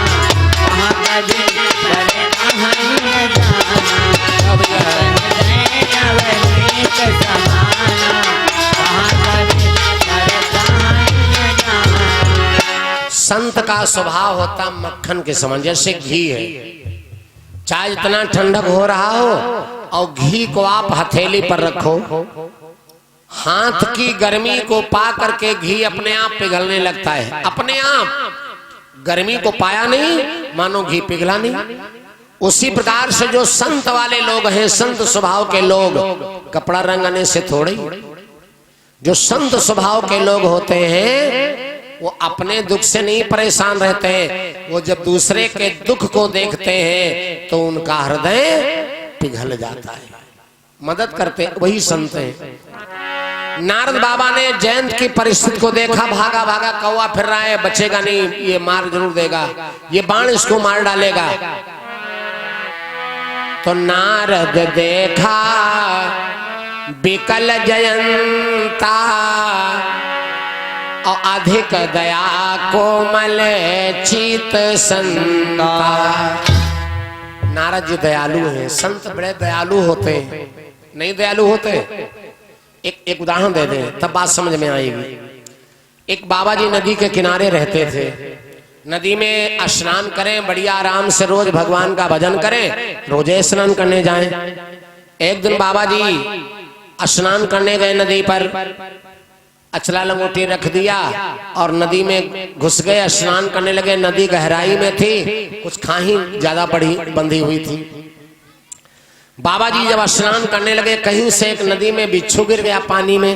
कहा कभी पर कहे न जाना। हृदय नवनीत समाना, कहा कभी पर कहे न जाना। संत का स्वभाव होता मक्खन के समान, जैसे घी है। चाहे इतना ठंडक हो रहा हो और घी को आप हथेली पर रखो, हाथ की गर्मी को पा करके घी अपने आप पिघलने लगता है। अपने आप गर्मी को पाया नहीं, मानो घी पिघला नहीं। उसी प्रकार से जो संत वाले लोग हैं, संत स्वभाव के लोग, कपड़ा रंगने से थोड़े, जो संत स्वभाव के लोग होते हैं वो अपने दुख से नहीं परेशान रहते हैं। वो जब दूसरे के दुख को देखते हैं तो उनका हृदय पिघल जाता है, मदद करते, वही संत हैं। नारद बाबा ने जयंत की परिस्थिति को देखा, भागा भागा, कौवा फिर रहा है, बचेगा नहीं, ये मार जरूर देगा, ये बाण इसको मार डालेगा। तो नारद देखा बिकल जयंता और अधिक दया कोमल चित संता। नारद जी दयालु हैं, संत बड़े दयालु होते हैं। नहीं दयालु होते? एक उदाहरण दे दें तब बात समझ में आएगी। एक बाबा जी नदी के किनारे रहते थे, नदी में स्नान करें, बढ़िया आराम से रोज भगवान का भजन करें, रोजे स्नान करने जाएं। एक दिन बाबा जी स्नान करने गए नदी पर, अचला लंगोटी रख दिया और नदी में घुस गए, स्नान करने लगे। नदी गहराई में थी, कुछ खाही ज्यादा बड़ी बंधी हुई थी। बाबा जी जब स्नान करने लगे, कहीं से एक नदी में बिच्छू गिर गया पानी में।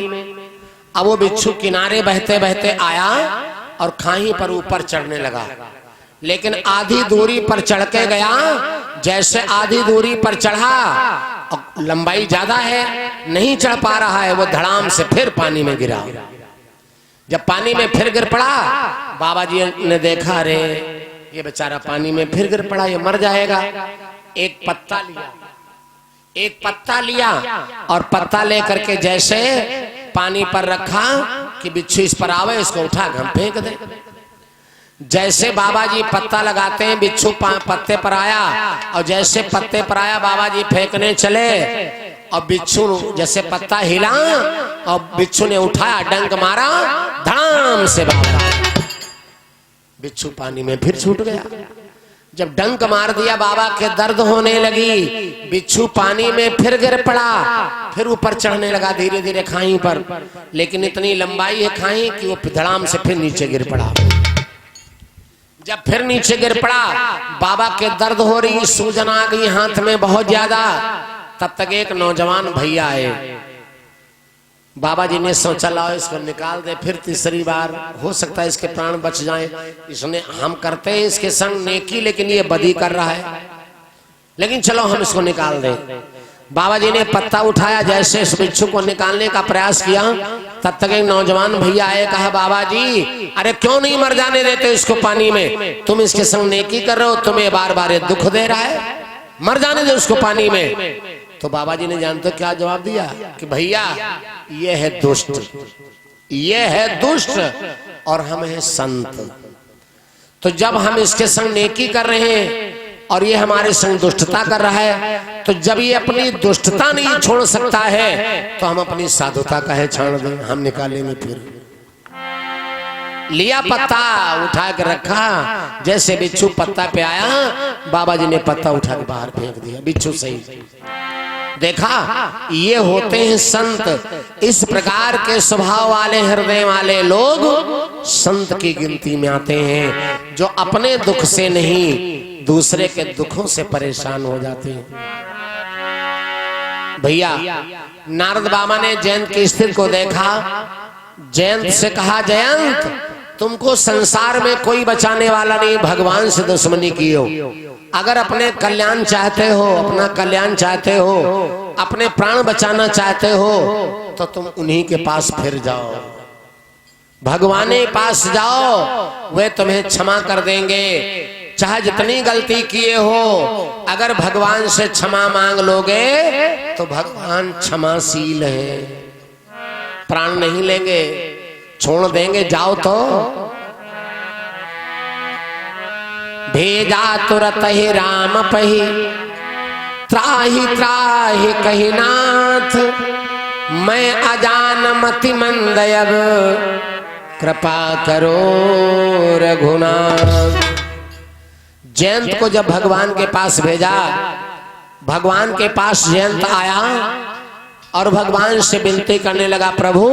अब वो बिच्छू किनारे बहते बहते आया और खाही पर ऊपर चढ़ने लगा, लेकिन आधी दूरी पर चढ़ के गया। जैसे आधी दूरी पर चढ़ा, लंबाई ज्यादा है, नहीं चढ़ पा रहा है, वो धड़ाम से फिर पानी में गिरा। जब पानी में फिर गिर पड़ा, बाबा जी ने देखा, अरे ये बेचारा पानी में फिर गिर पड़ा, ये मर जाएगा। एक पत्ता लिया और पत्ता लेकर के जैसे पानी पर रखा कि बिच्छू इस पर आवे, इसको उठा के हम फेंक दे। जैसे बाबा जी पत्ता लगाते हैं, बिच्छू पत्ते पर आया और जैसे पत्ते पर आया बाबा जी फेंकने चले और बिच्छू जैसे पत्ता हिला और बिच्छू ने उठाया, डंक मारा, धड़ाम से बाबा बिच्छू पानी में फिर छूट गया। जब डंक मार दिया बाबा के दर्द होने लगी, बिच्छू पानी में फिर गिर पड़ा, फिर ऊपर चढ़ने लगा धीरे धीरे खाई पर, लेकिन इतनी लंबाई है खाई कि वो धड़ाम से फिर नीचे गिर पड़ा। जब फिर नीचे गिर पड़ा, बाबा के दर्द हो रही, सूजन आ गई हाथ में बहुत ज्यादा। तब तक एक नौजवान भैया आए, बाबा जी ने सोचा लाओ इसको निकाल दे, फिर तीसरी बार हो सकता है इसके प्राण बच जाएं। इसने हम करते हैं इसके संग नेकी, लेकिन ये बदी कर रहा है, लेकिन चलो हम इसको निकाल दें। बाबा जी ने पत्ता उठाया, जैसे इस बिच्छू को निकालने का प्रयास किया, तब तक एक नौजवान भैया आए, कहा बाबा जी अरे क्यों नहीं मर जाने देते इसको पानी में, तुम इसके संग नेकी कर रहे हो, तुम्हें बार बार दुख दे रहा है, मर जाने दो उसको पानी में। तो बाबा जी ने जानते क्या जवाब दिया कि भैया ये है दुष्ट, ये है दुष्ट और हम हैं संत। तो जब हम इसके संग नेकी कर रहे हैं और ये हमारे संग दुष्टता कर रहा है, तो जब ये अपनी दुष्टता नहीं छोड़ सकता है तो हम अपनी साधुता का है छाड़ दें, हम निकालेंगे। फिर लिया पत्ता उठा के रखा, जैसे बिच्छू पत्ता पे आया, बाबा जी ने पत्ता उठा के बाहर फेंक दिया, बिच्छू सही। देखा, ये होते हैं संत। इस प्रकार के स्वभाव वाले, हृदय वाले लोग संत की गिनती में आते हैं, जो अपने दुख से नहीं दूसरे के दुखों से परेशान हो जाते हैं। भैया नारद बाबा ने जयंत की स्थिति को देखा, जयंत से कहा जयंत तुमको संसार में कोई बचाने वाला नहीं, भगवान से दुश्मनी की हो। अगर अपने कल्याण चाहते हो, अपना कल्याण चाहते हो, अपने प्राण बचाना चाहते हो, तो तुम उन्हीं के पास फिर जाओ, भगवान के पास जाओ, वे तुम्हें क्षमा कर देंगे। चाहे जितनी गलती किए हो, अगर भगवान से क्षमा मांग लोगे तो भगवान क्षमाशील है, प्राण नहीं लेंगे, छोड़ देंगे। जाओ तो भेजा तुरत ही राम पही, त्राहि त्राहि कही नाथ, मैं अजान मति मंदयब, कृपा करो रघुनाथ। जयंत को जब भगवान के पास भेजा, भगवान के पास जयंत आया और भगवान से विनती करने लगा, प्रभु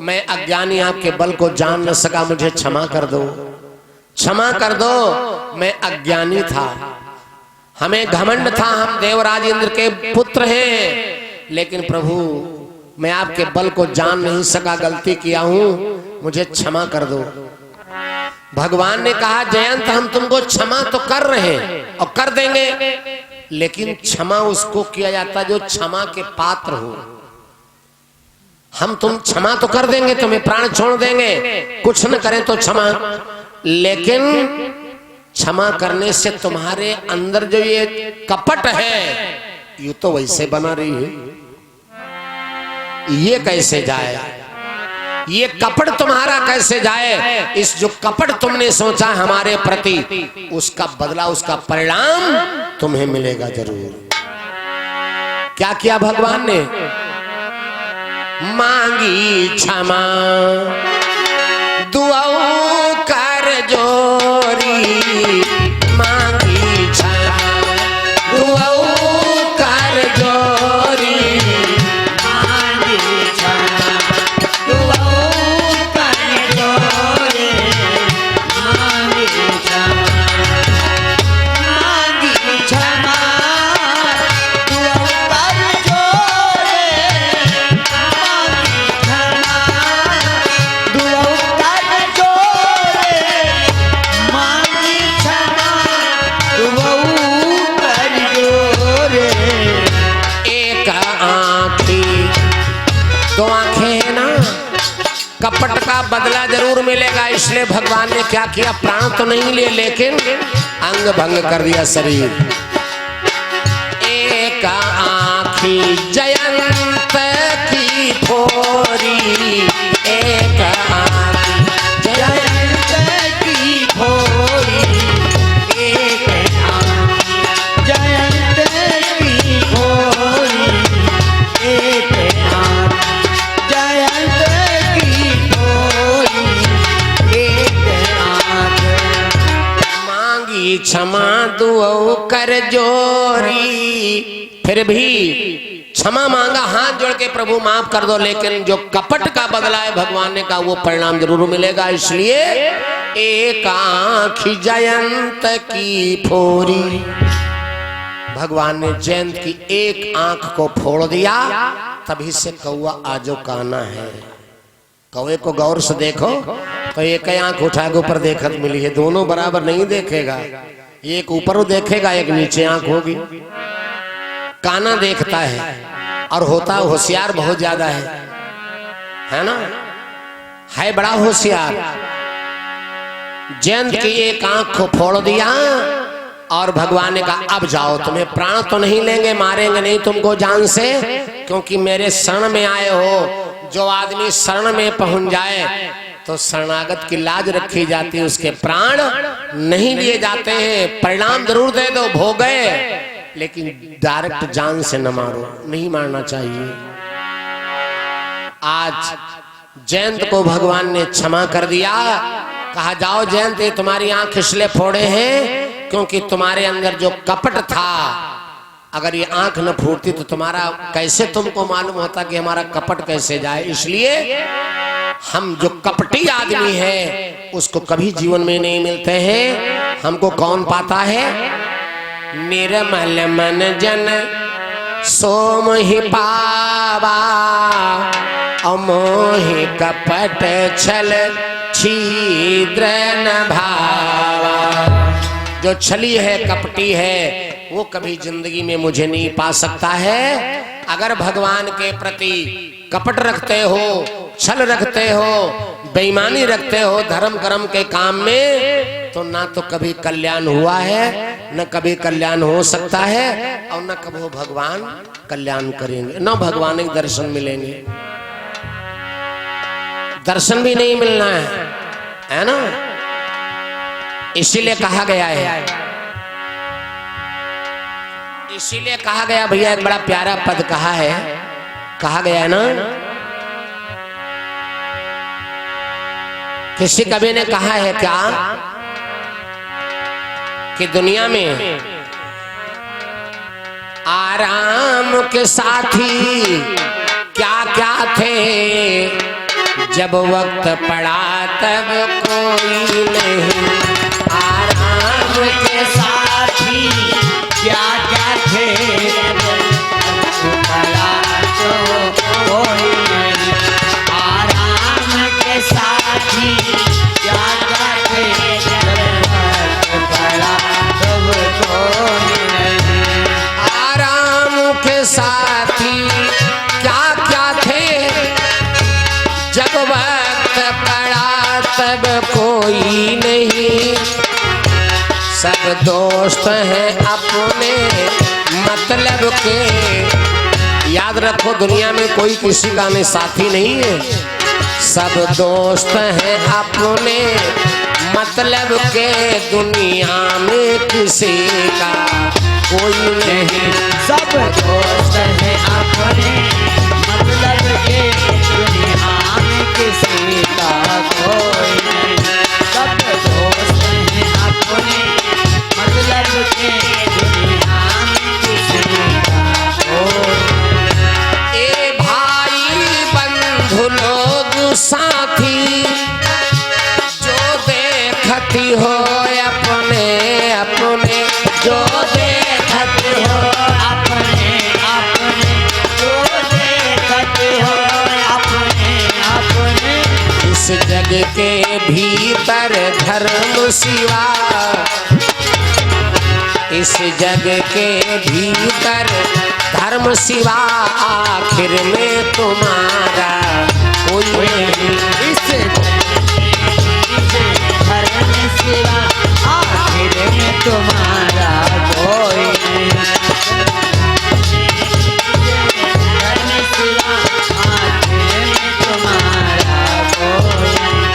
मैं अज्ञानी आपके बल को जान न सका, मुझे क्षमा कर दो, क्षमा कर दो, मैं अज्ञानी था, हमें घमंड था, हम देवराज इंद्र के पुत्र हैं, लेकिन प्रभु मैं आपके बल को जान नहीं सका, गलती किया हूं, मुझे क्षमा कर दो। भगवान ने कहा जयंत हम तुमको क्षमा तो कर रहे हैं और कर देंगे, लेकिन क्षमा उसको किया जाता जो क्षमा के पात्र हो। हम तुम क्षमा तो कर देंगे, तुम्हें प्राण छोड़ देंगे, कुछ न करें तो क्षमा, लेकिन क्षमा करने से तुम्हारे अंदर जो ये कपट है ये तो वैसे बना रही है, ये कैसे जाए, ये कपट तुम्हारा कैसे जाए। इस जो कपट तुमने सोचा हमारे प्रति, उसका बदला, उसका परिणाम तुम्हें मिलेगा जरूर। क्या किया भगवान ने, मांगी क्षमा दुआओं कर जोरी, मांगी क्षमा दुआओं कर जोरी, मांगी क्षमा दुआओं कर जोरी, मांगी क्षमा, मांगी क्षमा दुआओं कर जोरी, मांगी क्षमा दुआओं कर जोरी, मांगी क्षमा दुआओं कर जोरी। एक आंखी दो आंखें है ना, कपट का बदला जरूर मिलेगा। इसलिए भगवान ने क्या किया, प्राण तो नहीं लिए लेकिन अंग भंग कर दिया शरीर। एक आंखी जयंत की फोरी, एक आंखी जयंत की भोरी, एक आंखी जयंत की भोरी, एक आंखी जयंत की भोरी, एक आंख मांगी क्षमा दुआओं कर जोरी। फिर भी क्षमा मांगा, हाथ जोड़ के प्रभु माफ कर दो, लेकिन जो कपट का बदला है भगवान ने कहा वो परिणाम जरूर मिलेगा। इसलिए एक आंखी जयंत की फोरी, भगवान ने जयंत की एक आंख को फोड़ दिया, तभी से कौआ आजो काना है। कौए को गौर से देखो तो एक ही आंख उठा के ऊपर देखत मिली है, दोनों बराबर नहीं देखेगा, एक ऊपर देखेगा एक नीचे आंख होगी। काना देखता है और होता होशियार बहुत ज्यादा है ना, है बड़ा होशियार। जयंत की एक आंख को फोड़ दिया और भगवान ने कहा अब जाओ, तुम्हें प्राण तो नहीं लेंगे, मारेंगे नहीं तुमको जान से, क्योंकि मेरे शरण में आए हो। जो आदमी शरण में पहुंच जाए तो शरणागत की लाज रखी जाती है, उसके प्राण नहीं लिए जाते हैं। परिणाम जरूर दे दो, भोगे, लेकिन डायरेक्ट जान से न मारो, नहीं मारना चाहिए। आज जयंत को भगवान ने क्षमा कर दिया, कहा जाओ जयंत, ये तुम्हारी आंख इसलिए फोड़े हैं क्योंकि तुम्हारे अंदर जो कपट था, अगर ये आंख न फूटती तो तुम्हारा कैसे तुमको मालूम होता कि हमारा कपट कैसे जाए। इसलिए हम जो कपटी आदमी है उसको कभी जीवन में नहीं मिलते हैं। हमको कौन पाता है? निर्मल मन जन सोम ही पावा, अमोहि कपट छल छिद्र न भावा। जो छली है, कपटी है, वो कभी जिंदगी में मुझे नहीं पा सकता है। अगर भगवान के प्रति कपट रखते हो, छल रखते हो, बेईमानी रखते हो धर्म कर्म के काम में, तो ना तो कभी कल्याण हुआ है, न कभी कल्याण हो सकता है, और न कभी भगवान कल्याण करेंगे, न भगवान के दर्शन मिलेंगे। दर्शन भी नहीं मिलना है ना। इसीलिए कहा गया है, इसीलिए कहा गया भैया, एक बड़ा प्यारा पद कहा है, कहा गया है ना, किसी कवि ने कहा है क्या कि दुनिया में आराम के साथी क्या क्या थे, जब वक्त पड़ा तब कोई नहीं। आराम के साथी क्या क्या थे, पड़ा तो कोई नहीं। आराम के साथी क्या क्या थे, पड़ा तब कोई नहीं। आराम के साथी क्या क्या थे, जब वक्त पड़ा तब कोई नहीं। सब दोस्त हैं अपने मतलब के, याद रखो दुनिया में कोई किसी का में साथी नहीं है। सब दोस्त हैं अपने मतलब के, दुनिया में किसी का कोई नहीं। सब दोस्त हैं अपने मतलब के, दुनिया में किसी का कोई नहीं। सब दोस्त हैं अपने मतलब के, दुनिया में किसी का कोई नहीं। ए भाई बंधु लोग साथी, जो देखती हो अपने अपने, जो देखती हो अपने अपने, जो देखते हो अपने अपने। इस जग के भीतर धर्म सिवा, इस जग के भीतर धर्म सिवा, आखिर में तुम्हारा कोई नहीं। इस धर्म सिवा, आखिर में तुम्हारा कोई नहीं। धर्म सिवा, आखिर में तुम्हारा कोई नहीं।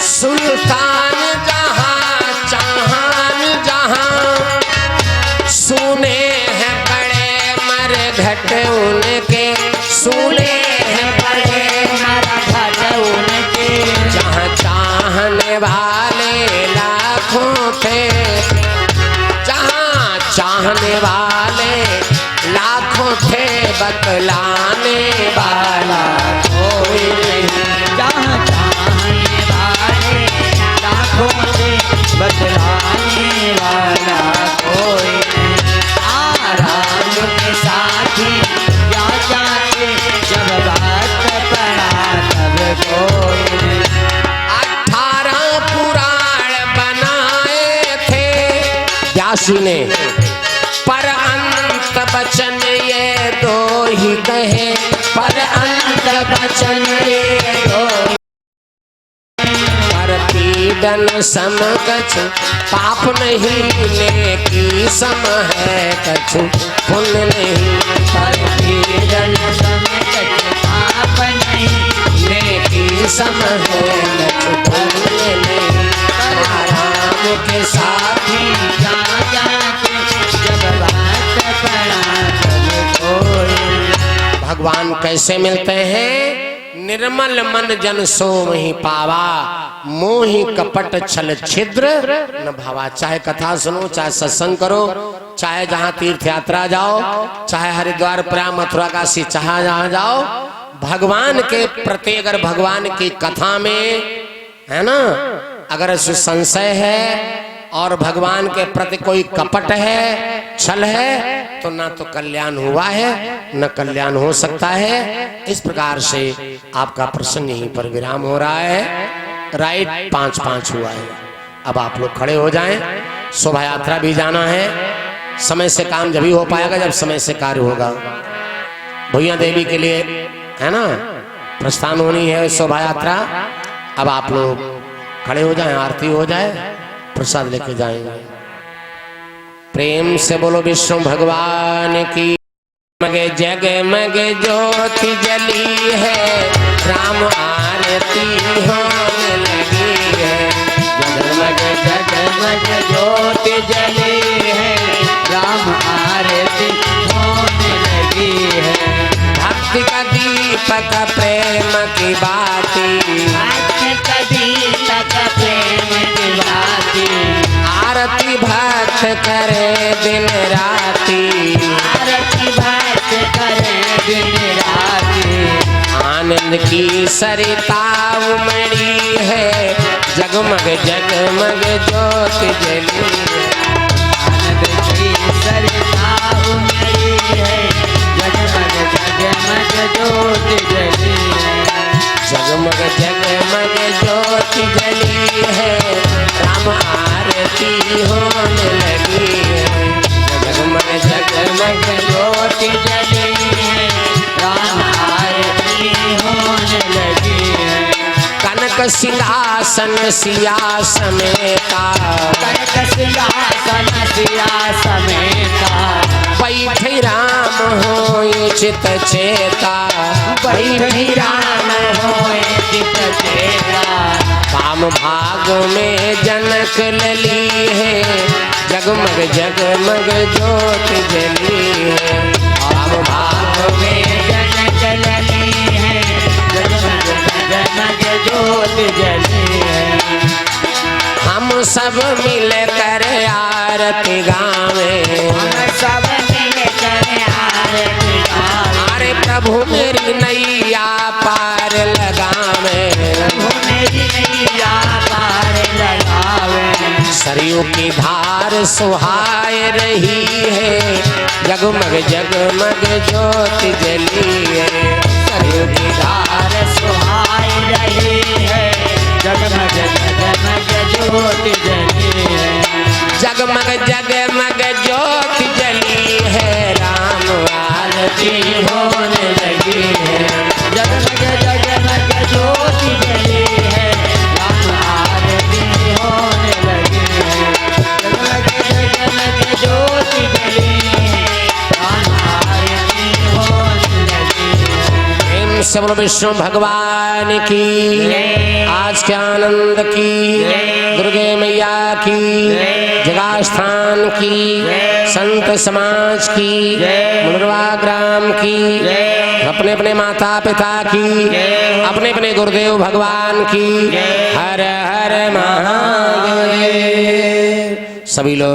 सुल्तान जहां चाहान जहां, सुने हैं बड़े मरघट उनके, सुने हैं बड़े मरघट उनके। जहां चाहने वाले लाखों थे, जहां चाहने वाले लाखों थे, बतलाने वाला कोई नहीं। जहाँ चाहने वाले लाखों थे, बतलाने वाला व्यासी ने। पर अंत बचन ये दो ही कहे, पर अंत बचन ये दो, पर पीड़न सम कछु पाप नहीं, नेकी सम है कछु पुण्य नहीं। पर पीड़न सम कछु पाप नहीं, नेकी सम है कछु पुण्य नहीं। राम के साथी जा जाके जब बात पड़ा तब कोई। भगवान कैसे मिलते हैं? निर्मल मन जन सो वही पावा, मोहि कपट छल छिद्र न भावा। चाहे कथा सुनो, चाहे सत्संग करो, चाहे जहाँ तीर्थ यात्रा जाओ, चाहे हरिद्वार प्रयाग मथुरा काशी, चाहे जहाँ जाओ, भगवान के प्रति अगर भगवान की कथा में है ना, अगर संशय है और भगवान के प्रति कोई कपट है, छल है, तो ना तो कल्याण हुआ है न कल्याण हो सकता है। इस प्रकार से आपका प्रसंग यहीं पर विराम हो रहा है। राइट 5-5 हुआ है। अब आप लोग खड़े हो जाएं, शोभा यात्रा भी जाना है। समय से काम जब ही हो पाएगा जब समय से कार्य होगा। भैया देवी के लिए है ना प्रस्थान होनी है शोभा यात्रा। अब आप लोग खड़े हो जाएं, आरती हो जाए, प्रसाद लेके जाएंगे। प्रेम से बोलो विष्णु भगवान की। मगे जगमग ज्योति जली है, राम आरती होने लगी है। जगमग जगमग ज्योति जली है, राम आरती होने लगी है। भक्ति का दीपक प्रेम की बाती, भक्ति का दीपक प्रेम की बाती। आरती भक्त करे दिन राती, आरती भक्त करे दिन राती। आनंद की सरिता उमड़ी है, जगमग जगमग ज्योति जली है। आनंद की सरिता उमड़ी है, जगमग जगमग ज्योति जली है। जगमग जगमग ज्योति जली है, राम आरती होने लगी है। जगमग जगमग ज्योति जली है, राम आरती होने लगी है। कनक सिंहासन सिया समेता, कनक सिंहासन सिया समेता। बैठे राम होई चित चेता, बैठे राम होए चित चेता। वाम भाग में जनक लली है, जगमग जगमग ज्योति जली है। वाम भाग में जनक लली है, जगमग जगमग ज्योति जली है। हम सब मिल कर आरती गावे, हम सब मिलकर आरती गावे। अरे प्रभु मेरी नैया पार लगावे, प्रभु मेरी नैया पार लगावे। सरयू की धार सुहाए रही है, जगमग जगमग ज्योति जली है। सरयू की धार सुहाई रही है, जगमग जगमग ज्योति जली है। जगमग जगमग ज्योति जली है, राम आरती होने लगी है। जगमग जगमग ज्योति जली है, राम आरती होने लगी है। जगमग जगमग ज्योति जली है, राम आरती होने लगी है। प्रेम से बोलो विष्णु भगवान की, आज के आनंद की, दुर्गे मैया की, जगास्थान की, संत समाज की, मुनरवा ग्राम की, अपने अपने माता पिता की, अपने अपने गुरुदेव भगवान की। हर हर महादेव। सभी लोग